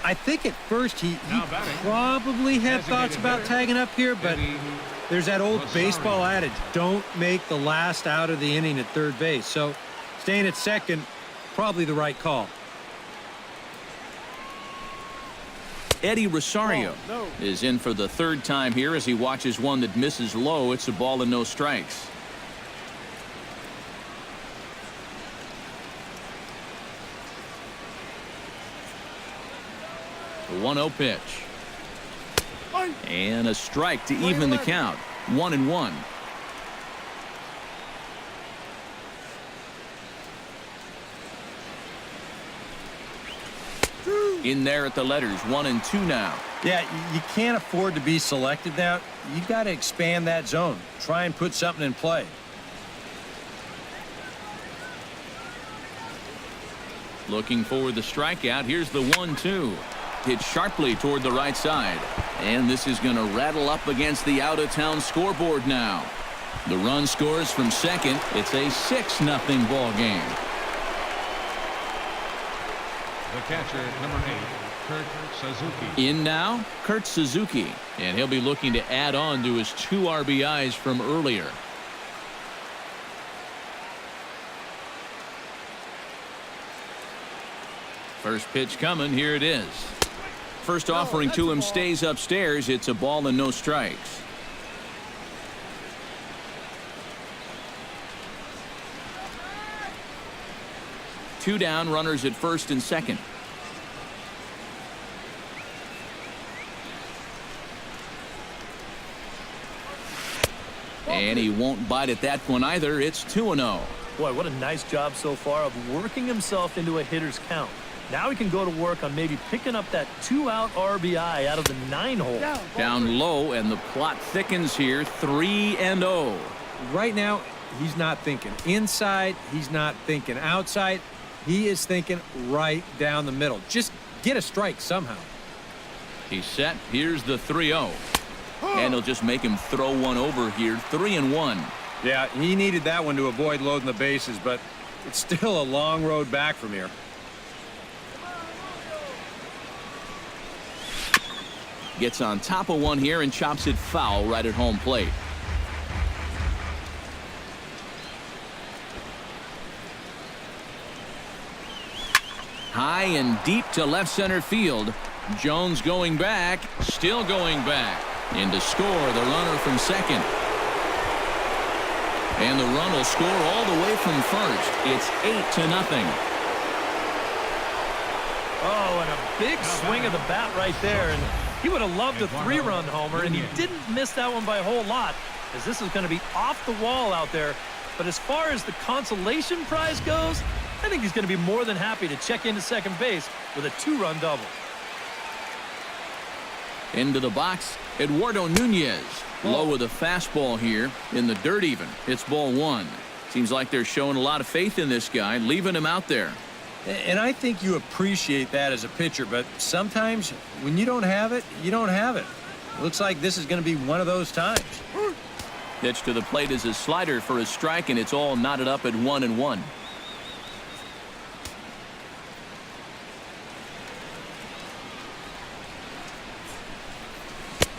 I think at first he probably had thoughts about tagging up here, but there's that old baseball adage, don't make the last out of the inning at third base. So staying at second, probably the right call. Eddie Rosario is in for the 3rd time here as he watches one that misses low. It's a ball and no strikes. The 1-0 pitch. And a strike to even the count. 1-1. In there at the letters, 1-2 now. Yeah, you can't afford to be selected now. You got to expand that zone. Try and put something in play. Looking for the strikeout. Here's the 1-2. Hit sharply toward the right side. And this is going to rattle up against the out-of-town scoreboard now. The run scores from second. It's a 6-0 ball game. The catcher, number 8, Kurt Suzuki. In now, Kurt Suzuki. And he'll be looking to add on to his 2 RBIs from earlier. First pitch coming. Here it is. First offering to him stays upstairs. It's a ball and no strikes. Two down, runners at first and second. And he won't bite at that one either. It's 2-0. Boy, what a nice job so far of working himself into a hitter's count. Now he can go to work on maybe picking up that 2-out RBI out of the 9-hole. Down low, and the plot thickens here. 3-0. Right now, he's not thinking inside. He's not thinking outside. He is thinking right down the middle. Just get a strike somehow. He's set. Here's the 3-0. And he'll just make him throw one over here. 3-1. Yeah, he needed that one to avoid loading the bases, but it's still a long road back from here. Gets on top of one here and chops it foul right at home plate. High and deep to left center field. Jones going back, still going back. In to score, the runner from second. And the run will score all the way from first. It's 8-0. Oh, and a big swing of the bat right there. And he would have loved a 3-run homer, and he didn't miss that one by a whole lot, as this is going to be off the wall out there. But as far as the consolation prize goes, I think he's going to be more than happy to check into second base with a 2-run double. Into the box, Eduardo Nunez. Low with a fastball here in the dirt even. It's ball 1. Seems like they're showing a lot of faith in this guy, leaving him out there. And I think you appreciate that as a pitcher, but sometimes when you don't have it, you don't have it. Looks like this is going to be one of those times. Pitch to the plate is a slider for a strike, and it's all knotted up at 1-1.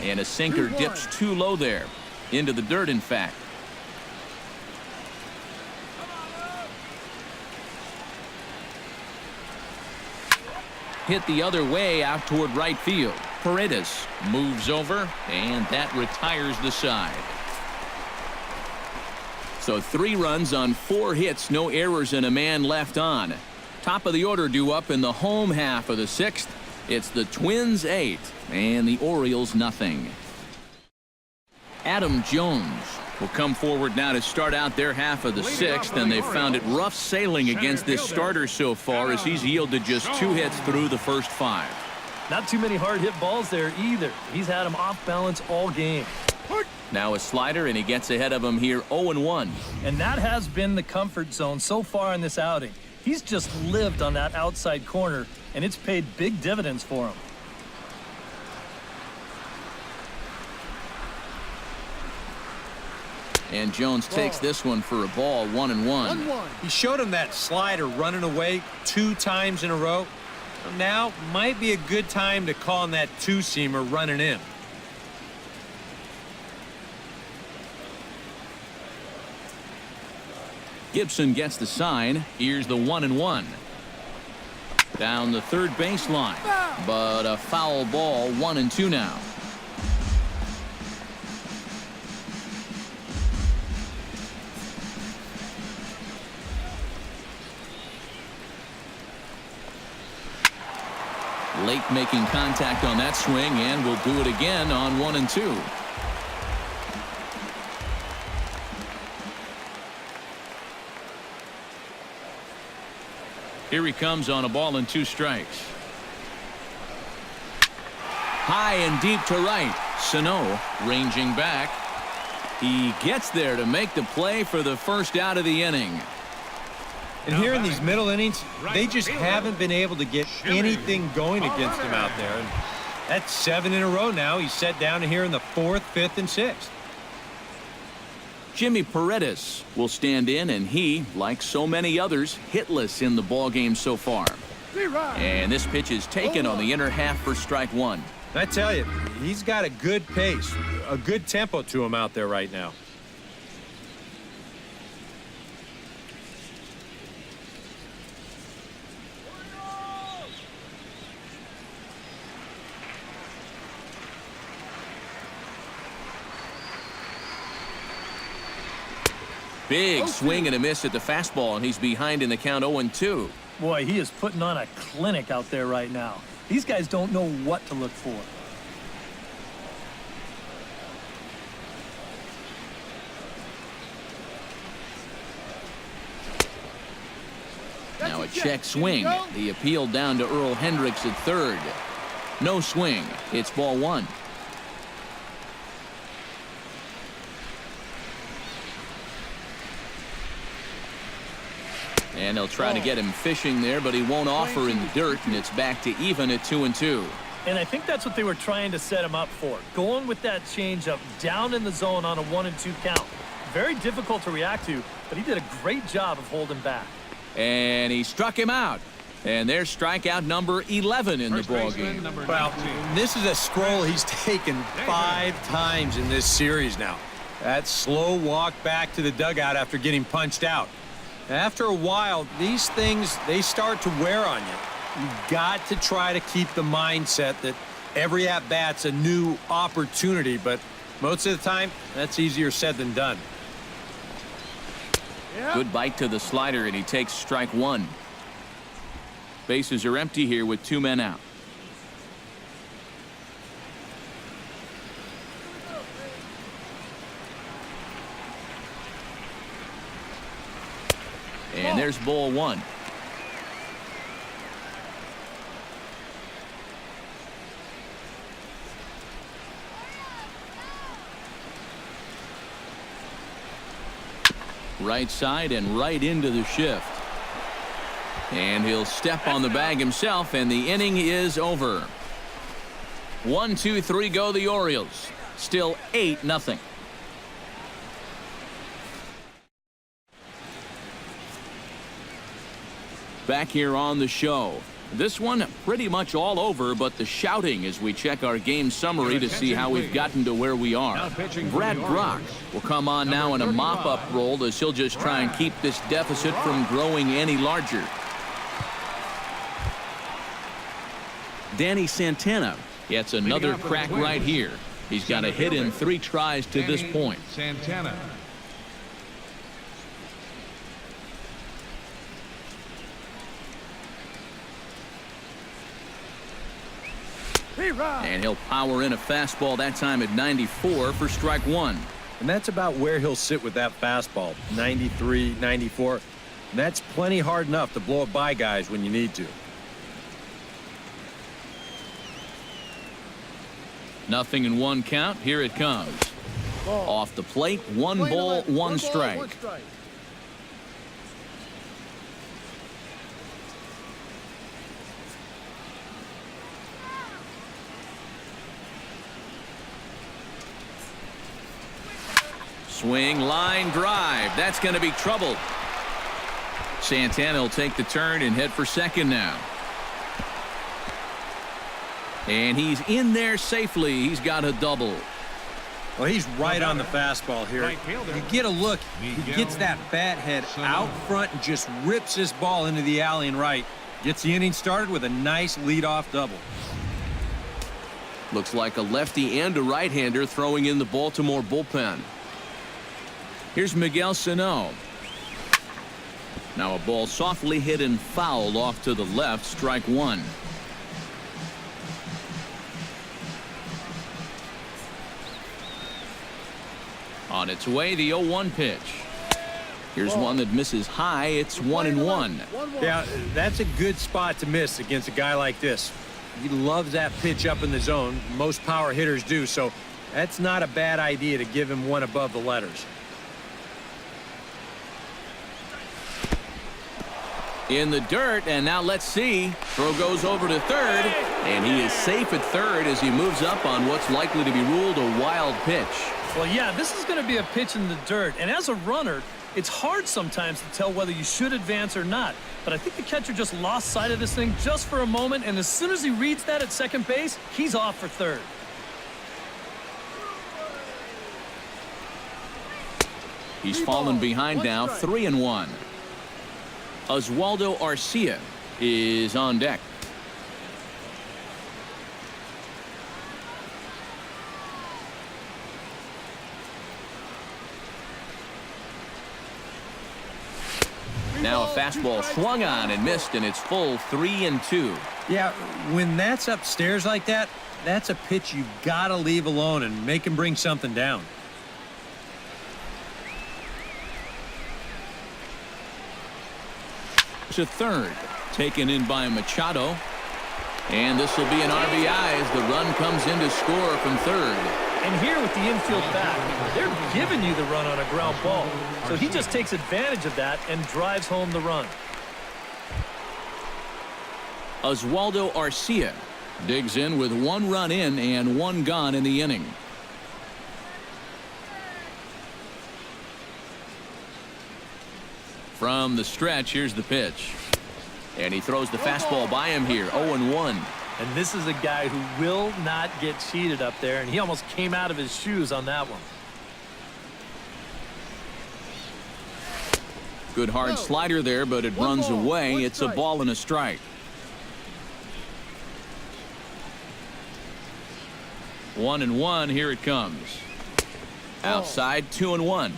And a sinker dips too low there. Into the dirt, in fact. Hit the other way out toward right field. Paredes moves over, and that retires the side. So 3 runs on 4 hits, no errors, and a man left on. Top of the order due up in the home half of the 6th. It's the Twins 8 and the Orioles nothing. Adam Jones will come forward now to start out their half of the sixth, and they've found it rough sailing against this starter so far as he's yielded just 2 hits through the first 5. Not too many hard hit balls there either. He's had him off balance all game. Now a slider, and he gets ahead of him here 0-1. And that has been the comfort zone so far in this outing. He's just lived on that outside corner, and it's paid big dividends for him. And Jones takes this one for a ball, 1-1. He showed him that slider running away 2 times in a row. Now might be a good time to call on that 2-seamer running in. Gibson gets the sign. Here's the 1-1. Down the third baseline, but a foul ball, 1-2 now. Late making contact on that swing, and will do it again on 1-2. Here he comes on a ball and 2 strikes. High and deep to right. Sano ranging back. He gets there to make the play for the first out of the inning. And here in these middle innings, they just haven't been able to get anything going against him out there. And that's 7 in a row now. He's set down here in the 4th, 5th, and 6th. Jimmy Paredes will stand in, and he, like so many others, hitless in the ballgame so far. And this pitch is taken on the inner half for strike 1. I tell you, he's got a good pace, a good tempo to him out there right now. Big swing and a miss at the fastball, and he's behind in the count 0-2. Boy, he is putting on a clinic out there right now. These guys don't know what to look for. Now a check swing. The appeal down to Earl Hendricks at third. No swing. It's ball 1. And they'll try to get him fishing there, but he won't offer in the dirt, and it's back to even at 2-2. And I think that's what they were trying to set him up for. Going with that changeup down in the zone on a 1-2 count. Very difficult to react to, but he did a great job of holding back. And he struck him out. And there's strikeout number 11 in the ballgame. Well, this is a scroll he's taken 5 times in this series now. That slow walk back to the dugout after getting punched out. After a while, these things, they start to wear on you. You've got to try to keep the mindset that every at-bat's a new opportunity, but most of the time, that's easier said than done. Good bite to the slider, and he takes strike 1. Bases are empty here with 2 men out. And there's ball 1. Right side and right into the shift. And he'll step on the bag himself, and the inning is over. 1, 2, 3 go the Orioles. Still 8-0. Back here on the show. This one pretty much all over, but the shouting as we check our game summary to see how we've gotten to where we are. Brad Brock will come on now in a mop-up role as he'll just try and keep this deficit from growing any larger. Danny Santana gets another crack right here. He's got a hit in 3 tries to this point. Santana. And he'll power in a fastball that time at 94 for strike 1. And that's about where he'll sit with that fastball, 93, 94. And that's plenty hard enough to blow it by guys when you need to. 0-1 count. Here it comes. Off the plate, one ball, one strike. Swing, line, drive. That's going to be trouble. Santana will take the turn and head for second now. And he's in there safely. He's got a double. Well, he's right on the fastball here. You get a look. He gets that bat head out front and just rips this ball into the alley and right. Gets the inning started with a nice leadoff double. Looks like a lefty and a right-hander throwing in the Baltimore bullpen. Here's Miguel Sano. Now a ball softly hit and fouled off to the left. Strike one. On its way, the 0-1 pitch. Here's one that misses high. It's 1-1. Yeah, that's a good spot to miss against a guy like this. He loves that pitch up in the zone. Most power hitters do, so that's not a bad idea to give him one above the letters. In the dirt, and now let's see. Throw goes over to third, and he is safe at third as he moves up on what's likely to be ruled a wild pitch. Well, yeah, this is going to be a pitch in the dirt, and as a runner, it's hard sometimes to tell whether you should advance or not. But I think the catcher just lost sight of this thing just for a moment, and as soon as he reads that at second base, he's off for third. He's fallen behind now, 3-1. Oswaldo Arcia is on deck. Now a fastball swung on and missed, and it's full 3-2. Yeah, when that's upstairs like that, that's a pitch you've got to leave alone and make him bring something down. To third, taken in by Machado. And this will be an RBI as the run comes in to score from third. And here with the infield back, they're giving you the run on a ground ball. So he just takes advantage of that and drives home the run. Oswaldo Arcia digs in with one run in and one gone in the inning. From the stretch, here's the pitch. And he throws the fastball by him here, 0-1. And this is a guy who will not get cheated up there, and he almost came out of his shoes on that one. Good hard slider there, but it runs away. It's a ball and a strike. 1-1, here it comes. Outside, 2-1.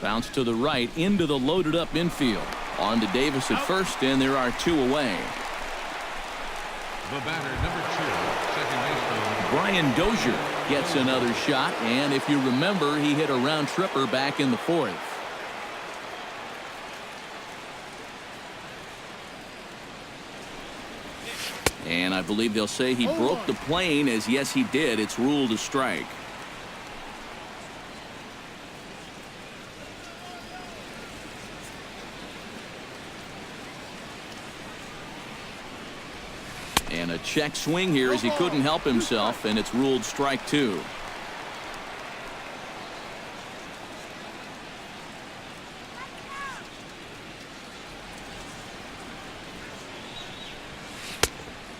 Bounce to the right into the loaded up infield. On to Davis at first, and there are two away. The batter, number 2, second baseman Brian Dozier gets another shot, and if you remember, he hit a round tripper back in the fourth. And I believe they'll say he broke the plane, as yes he did. It's ruled a strike. And a check swing here as he couldn't help himself, and it's ruled strike two.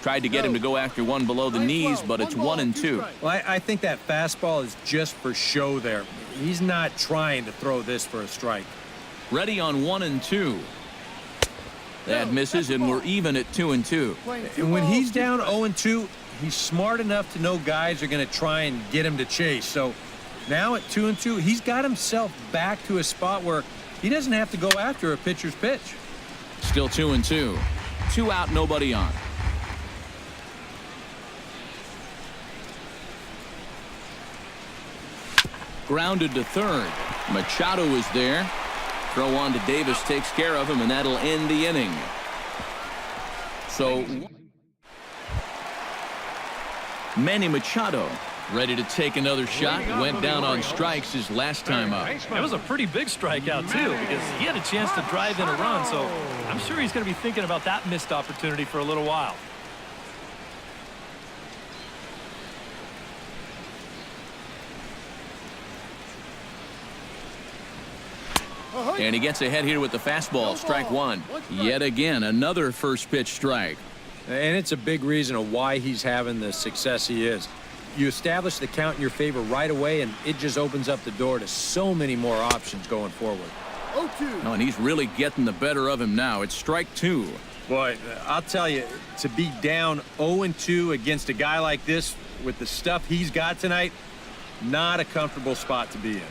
Tried to get him to go after one below the knees, but it's 1-2. Well, I think that fastball is just for show there. He's not trying to throw this for a strike. Ready on 1-2. That misses, and we're even at 2-2. And when he's down 0-2, he's smart enough to know guys are going to try and get him to chase. So Now at 2-2, he's got himself back to a spot where he doesn't have to go after a pitcher's pitch. Still 2-2. 2 out, nobody on. Grounded to third. Machado is there. Throw on to Davis takes care of him, and that'll end the inning. So Manny Machado ready to take another shot. Went down on strikes his last time up. That was a pretty big strikeout, too, because he had a chance to drive in a run, so I'm sure he's going to be thinking about that missed opportunity for a little while. And he gets ahead here with the fastball. Strike one. Yet again, another first pitch strike. And it's a big reason of why he's having the success he is. You establish the count in your favor right away, and it just opens up the door to so many more options going forward. Oh, and he's really getting the better of him now. It's strike two. Boy, I'll tell you, to be down 0-2 against a guy like this with the stuff he's got tonight, not a comfortable spot to be in.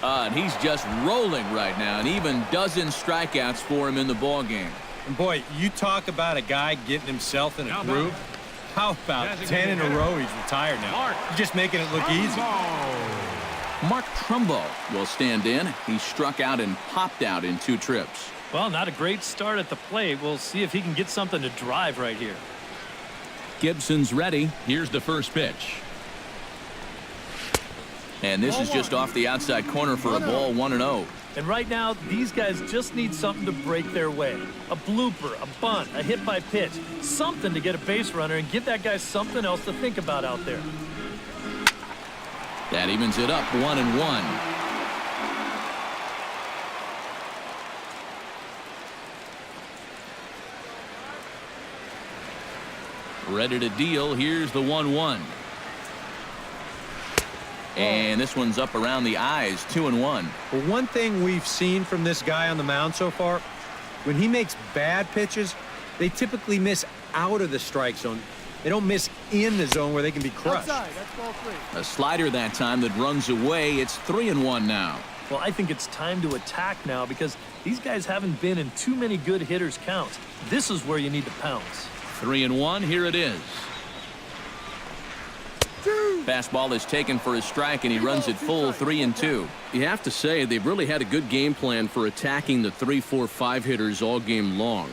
And he's just rolling right now, and even dozen strikeouts for him in the ball game. And boy, you talk about a guy getting himself in a groove. How about 10 in a row he's retired now? He's just making it look easy. Mark Trumbo will stand in. He struck out and popped out in 2 trips. Well, not a great start at the plate. We'll see if he can get something to drive right here. Gibson's ready. Here's the first pitch. And this is just off the outside corner for a ball, 1-0. And right now, these guys just need something to break their way. A blooper, a bunt, a hit by pitch, something to get a base runner and give that guy something else to think about out there. That evens it up, 1-1. Ready to deal. Here's the 1-1. And this one's up around the eyes, 2-1. Well, one thing we've seen from this guy on the mound so far, when he makes bad pitches, they typically miss out of the strike zone. They don't miss in the zone where they can be crushed. Outside, that's ball 3. A slider that time that runs away. It's 3-1 now. Well, I think it's time to attack now because these guys haven't been in too many good hitters' counts. This is where you need to pounce. 3-1. Here it is. Fastball is taken for a strike, and he runs it full, 3-2. You have to say they've really had a good game plan for attacking the 3, 4, 5 hitters all game long.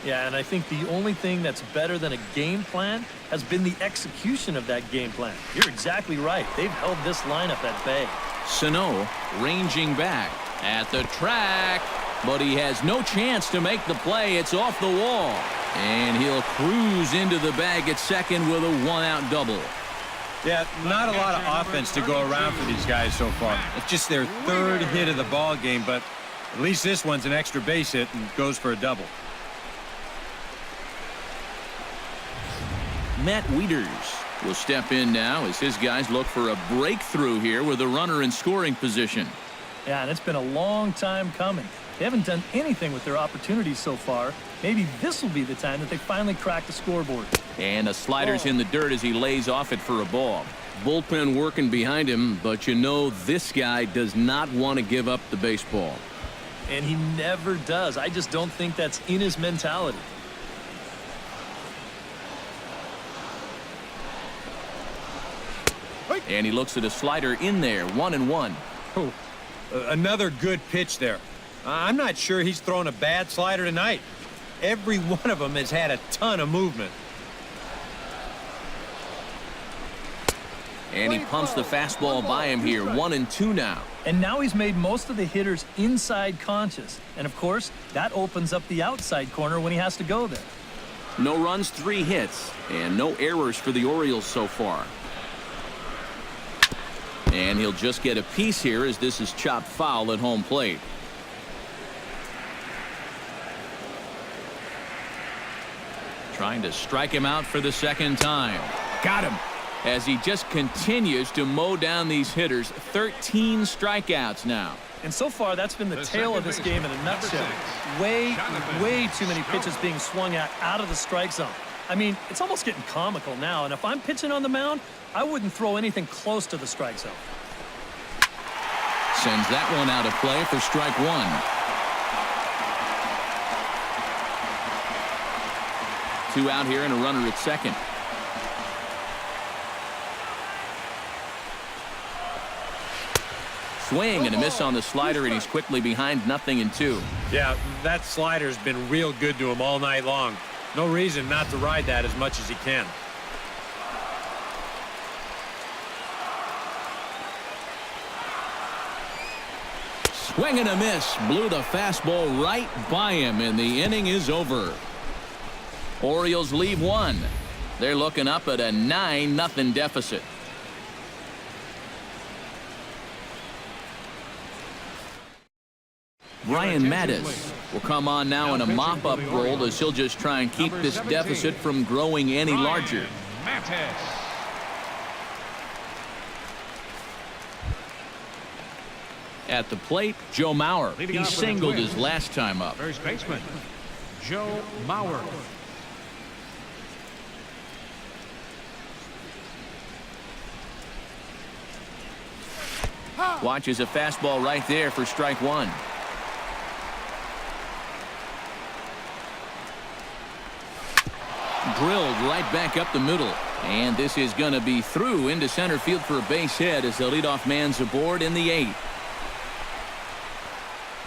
Yeah, and I think the only thing that's better than a game plan has been the execution of that game plan. You're exactly right. They've held this lineup at bay. Sano ranging back at the track, but he has no chance to make the play. It's off the wall, and he'll cruise into the bag at second with a 1-out double. Yeah, not a lot of offense to go around for these guys so far. It's just their 3rd hit of the ball game, but at least this one's an extra base hit and goes for a double. Matt Wieters will step in now as his guys look for a breakthrough here with a runner in scoring position. Yeah, and it's been a long time coming. They haven't done anything with their opportunities so far. Maybe this will be the time that they finally crack the scoreboard. And a slider's in the dirt as he lays off it for a ball. Bullpen working behind him, but you know this guy does not want to give up the baseball. And he never does. I just don't think that's in his mentality. And he looks at a slider in there, 1-1. Oh, another good pitch there. I'm not sure he's thrown a bad slider tonight. Every one of them has had a ton of movement. And he pumps the fastball by him here, 1-2 now. And now he's made most of the hitters inside conscious. And of course, that opens up the outside corner when he has to go there. No runs, 3 hits, and no errors for the Orioles so far. And he'll just get a piece here as this is chopped foul at home plate. Trying to strike him out for the 2nd time. Got him. As he just continues to mow down these hitters. 13 strikeouts now. And so far, that's been the tale of this game in a nutshell. Way too many pitches being swung at out of the strike zone. I mean, it's almost getting comical now, and if I'm pitching on the mound, I wouldn't throw anything close to the strike zone. Sends that one out of play for strike one. 2 out here and a runner at second. Swing and a miss on the slider, and he's quickly behind 0-2. Yeah, that slider's been real good to him all night long. No reason not to ride that as much as he can. Swing and a miss. Blew the fastball right by him, and the inning is over. Orioles leave one. They're looking up at a 9-0 deficit. Brian Mattis will come on now in a mop-up role as he'll just try and keep this deficit from growing any larger. At the plate, Joe Mauer. He singled his last time up. First baseman, Joe Mauer. Watches a fastball right there for strike one. Drilled right back up the middle. And this is going to be through into center field for a base hit as the leadoff man's aboard in the 8th.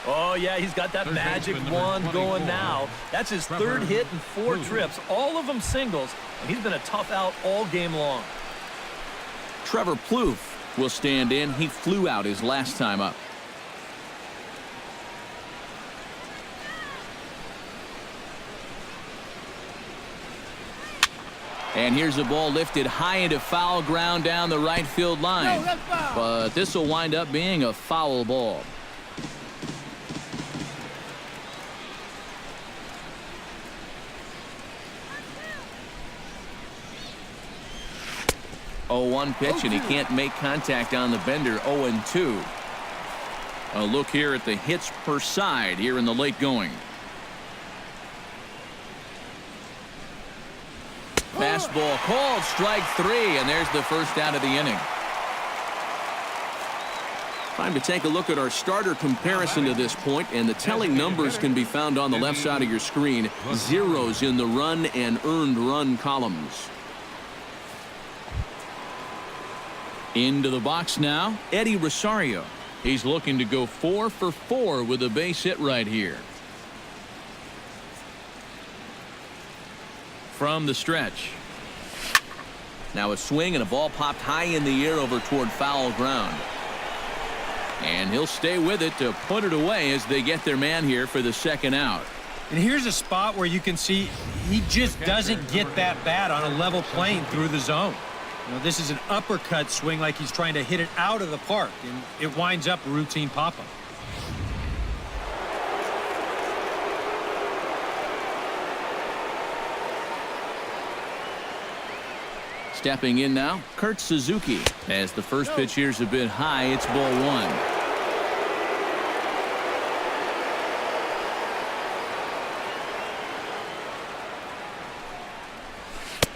Oh, yeah, he's got that magic wand going now. That's his third hit in 4 trips, all of them singles, and he's been a tough out all game long. Trevor Plouffe will stand in. He flew out his last time up. And here's a ball lifted high into foul ground down the right field line. But this will wind up being a foul ball. Oh, 1 pitch, and he can't make contact on the bender. 0-2. A look here at the hits per side here in the late going. Fastball called, strike 3, and there's the first out of the inning. Time to take a look at our starter comparison to this point, and the telling numbers can be found on the left side of your screen. Zeros in the run and earned run columns. Into the box now, Eddie Rosario. He's looking to go 4 for 4 with a base hit right here. From the stretch. Now a swing and a ball popped high in the air over toward foul ground. And he'll stay with it to put it away as they get their man here for the second out. And here's a spot where you can see he just doesn't get that bat on a level plane through the zone. You know, this is an uppercut swing like he's trying to hit it out of the park, and it winds up a routine pop-up. Stepping in now, Kurt Suzuki. As the first pitch here's a bit high, it's ball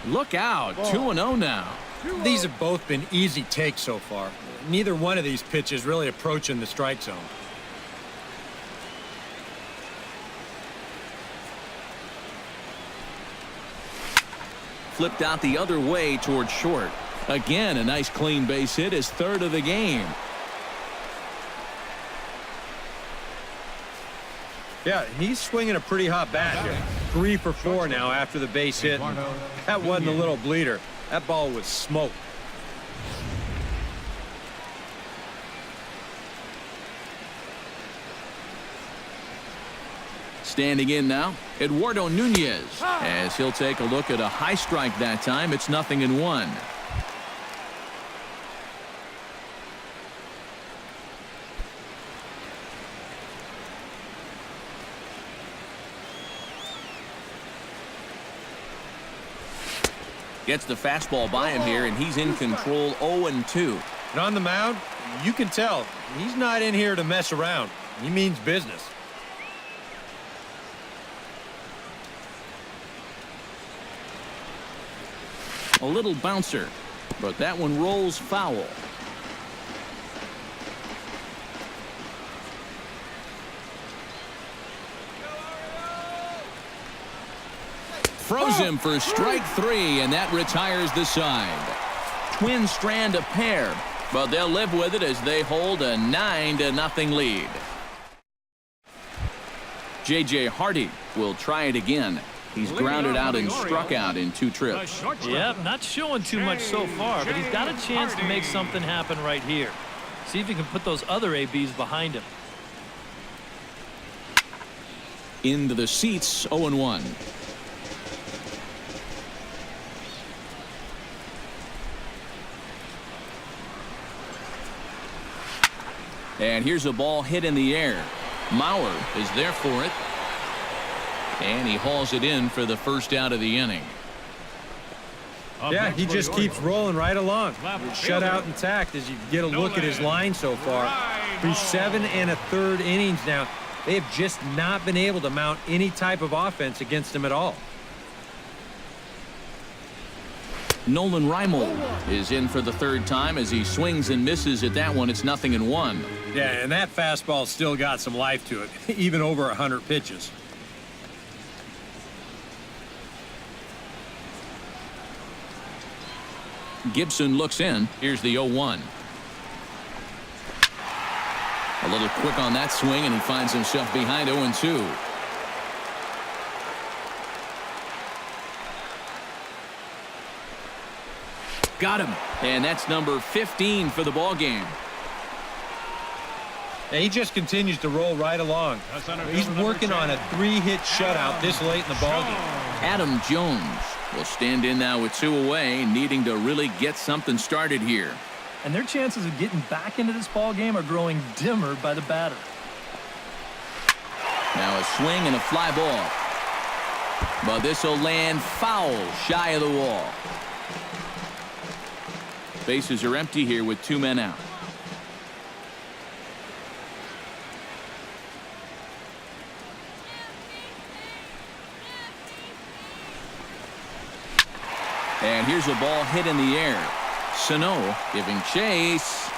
1. Look out, 2-0 now. These have both been easy takes so far. Neither one of these pitches really approaching the strike zone. Flipped out the other way toward short. Again, a nice clean base hit, his 3rd of the game. Yeah, he's swinging a pretty hot bat here. 3 for 4 now after the base hit. That wasn't a little bleeder. That ball was smoked. Standing in now, Eduardo Nunez, as he'll take a look at a high strike that time. It's 0-1. Gets the fastball by him here, and he's in control. 0-2. And on the mound, you can tell he's not in here to mess around. He means business. A little bouncer, but that one rolls foul. Throws him for strike 3, and that retires the side. Twins strand a pair, but they'll live with it as they hold a 9-0 lead. J.J. Hardy will try it again. He's grounded out and struck out in 2 trips. Yep, not showing too much so far, but he's got a chance to make something happen right here. See if he can put those other ABs behind him. Into the seats, 0-1. And here's a ball hit in the air. Mauer is there for it. And he hauls it in for the first out of the inning. Yeah, he just keeps rolling right along. Shutout intact as you get a look at his line so far. Through 7 1/3 innings now, they have just not been able to mount any type of offense against him at all. Nolan Reimold is in for the 3rd time as he swings and misses at that one. It's 0-1. Yeah, and that fastball still got some life to it, even over 100 pitches. Gibson looks in. Here's the 0-1. A little quick on that swing, and he finds himself behind 0-2. Got him. And that's number 15 for the ball game. And he just continues to roll right along. He's working on a 3-hit shutout this late in the ballgame. Adam Jones will stand in now with 2 away, needing to really get something started here. And their chances of getting back into this ball game are growing dimmer by the batter. Now a swing and a fly ball. But this will land foul shy of the wall. Bases are empty here with 2 men out. And here's a ball hit in the air. Sano giving chase.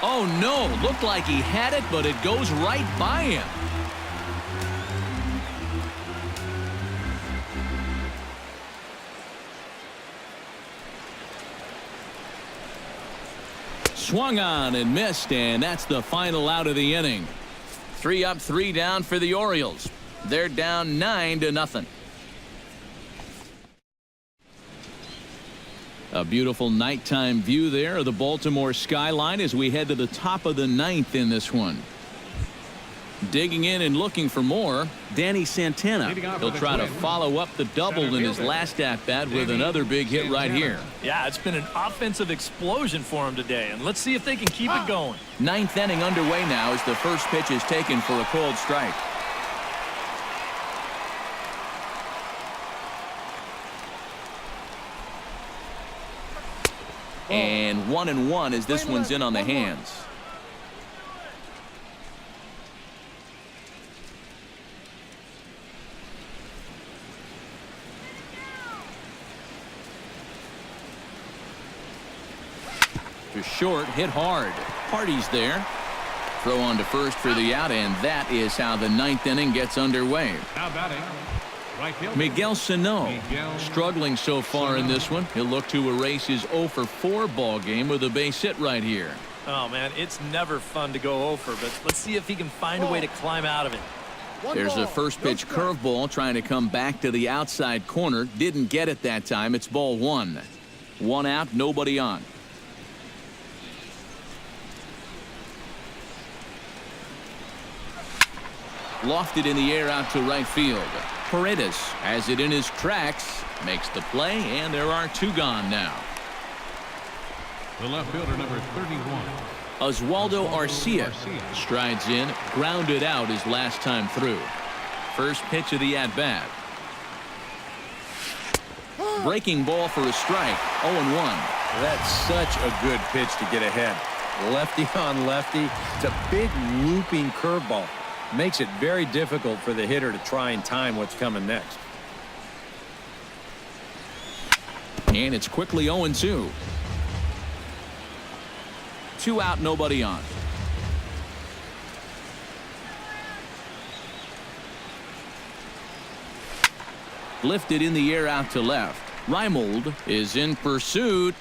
Oh no, looked like he had it, but it goes right by him. Swung on and missed, and that's the final out of the inning. 3 up, 3 down for the Orioles. They're down 9-0. A beautiful nighttime view there of the Baltimore skyline as we head to the top of the 9th in this one. Digging in and looking for more, Danny Santana. He'll try to follow up the double in his last at-bat with another big hit right here. Yeah, it's been an offensive explosion for him today, and let's see if they can keep it going. 9th inning underway now as the first pitch is taken for a cold strike. And 1-1 as this one's in on the hands. To short, hit hard. Hardy's there. Throw on to first for the out, and that is how the 9th inning gets underway. Now batting, right fielder, Miguel Sano struggling so far in this one. He'll look to erase his 0-for-4 ball game with a base hit right here. Oh man, it's never fun to go over, but let's see if he can find a way to climb out of it. There's a first pitch curveball trying to come back to the outside corner. Didn't get it that time. It's ball 1. 1 out, nobody on. Lofted in the air out to right field. Paredes has it in his tracks, makes the play, and there are 2 gone now. the left fielder, number 31. Oswaldo Arcia strides in, grounded out his last time through. First pitch of the at-bat. Breaking ball for a strike, 0-1. That's such a good pitch to get ahead. Lefty on lefty. It's a big looping curveball. Makes it very difficult for the hitter to try and time what's coming next. And it's quickly 0-2. 2 out, nobody on. Lifted in the air out to left. Reimold is in pursuit.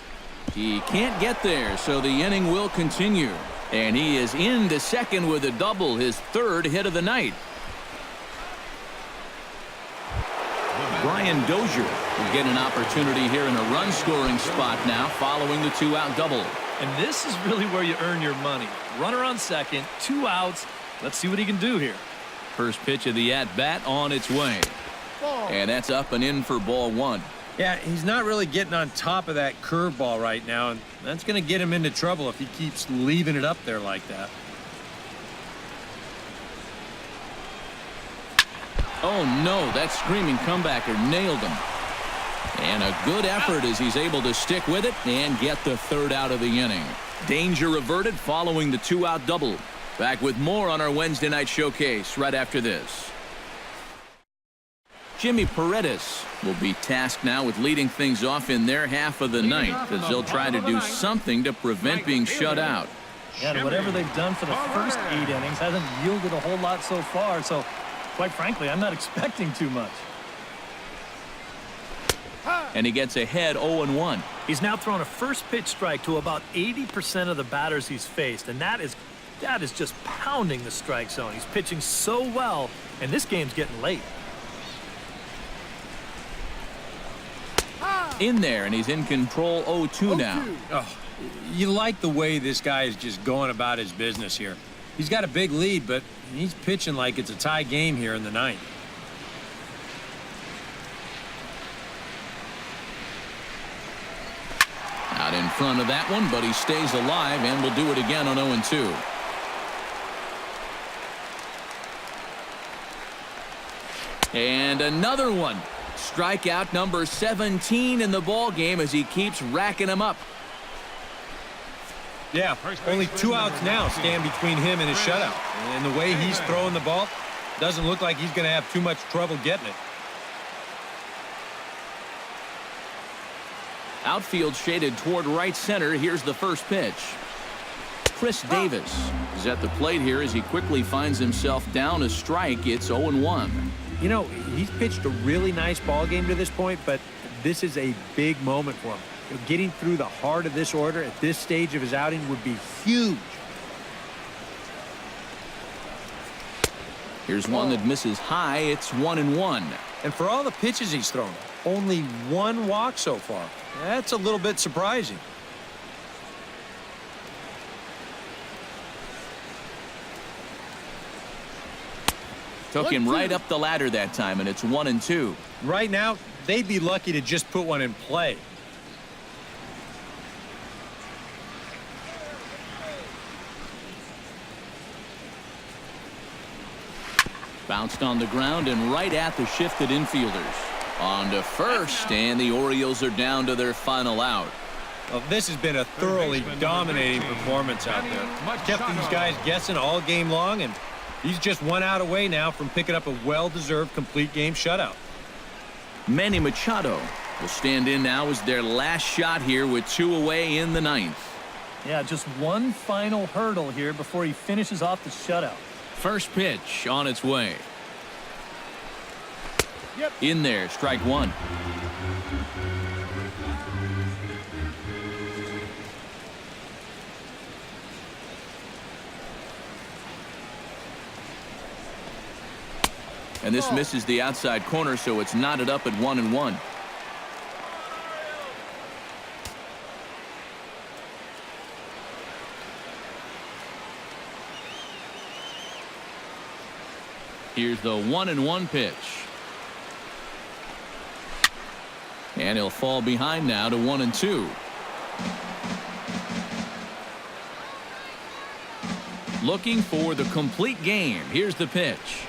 He can't get there, so the inning will continue. And he is into second with a double, his 3rd hit of the night. Brian Dozier will get an opportunity here in a run-scoring spot now following the 2-out double. And this is really where you earn your money. Runner on second, 2 outs. Let's see what he can do here. First pitch of the at-bat on its way. And that's up and in for ball 1. Yeah, he's not really getting on top of that curveball right now, and that's going to get him into trouble if he keeps leaving it up there like that. Oh, no, that screaming comebacker nailed him. And a good effort as he's able to stick with it and get the 3rd out of the inning. Danger averted following the 2-out double. Back with more on our Wednesday night showcase right after this. Jimmy Paredes will be tasked now with leading things off in their half of the ninth as they'll try to do something to prevent being shut out. Yeah, and whatever they've done for the first 8 innings hasn't yielded a whole lot so far, so quite frankly, I'm not expecting too much. And he gets ahead 0-1. He's now thrown a first pitch strike to about 80% of the batters he's faced, and that is just pounding the strike zone. He's pitching so well, and this game's getting late. In there, and he's in control 0-2 now. Oh, you like the way this guy is just going about his business here. He's got a big lead, but he's pitching like it's a tie game here in the 9th. Out in front of that one, but he stays alive and will do it again on 0-2. And another one. Strikeout number 17 in the ball game as he keeps racking them up. Yeah, only 2 outs now stand between him and his shutout. And the way he's throwing the ball, doesn't look like he's going to have too much trouble getting it. Outfield shaded toward right center. Here's the first pitch. Chris Davis is at the plate here as he quickly finds himself down a strike. It's 0-1. You know, he's pitched a really nice ball game to this point, but this is a big moment for him. You know, getting through the heart of this order at this stage of his outing would be huge. Here's one that misses high. It's 1-1. And for all the pitches he's thrown, only 1 walk so far. That's a little bit surprising. Took him right up the ladder that time, and it's 1-2. Right now, they'd be lucky to just put one in play. Bounced on the ground and right at the shifted infielders. On to first, and the Orioles are down to their final out. Well, this has been a thoroughly dominating performance out there. Kept these guys guessing all game long, and he's just 1 out away now from picking up a well-deserved complete game shutout. Manny Machado will stand in now as their last shot here with 2 away in the 9th. Yeah, just one final hurdle here before he finishes off the shutout. First pitch on its way. In there, strike 1. And this misses the outside corner, so it's knotted up at 1-1. Here's the 1-1 pitch. And he'll fall behind now to 1-2. Looking for the complete game. Here's the pitch.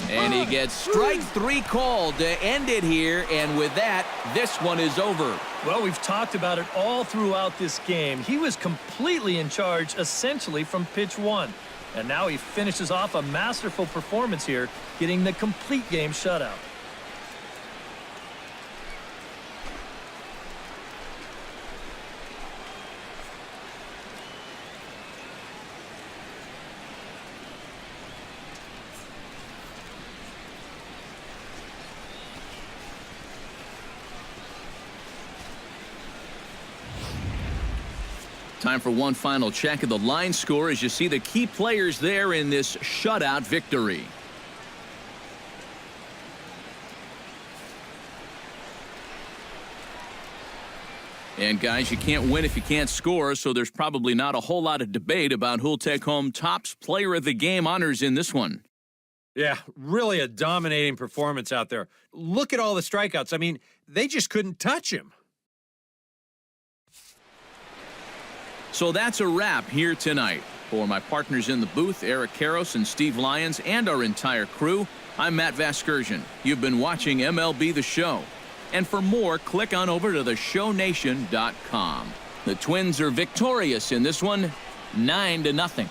And he gets strike 3 called to end it here, and with that, this one is over. Well, we've talked about it all throughout this game. He was completely in charge, essentially, from pitch 1. And now he finishes off a masterful performance here, getting the complete game shutout. Time for one final check of the line score as you see the key players there in this shutout victory. And guys, you can't win if you can't score, so there's probably not a whole lot of debate about who'll take home Topps Player of the Game honors in this one. Yeah, really a dominating performance out there. Look at all the strikeouts. I mean, they just couldn't touch him. So that's a wrap here tonight. For my partners in the booth, Eric Karros and Steve Lyons, and our entire crew, I'm Matt Vasgersian. You've been watching MLB The Show. And for more, click on over to theshownation.com. The Twins are victorious in this one, 9-0.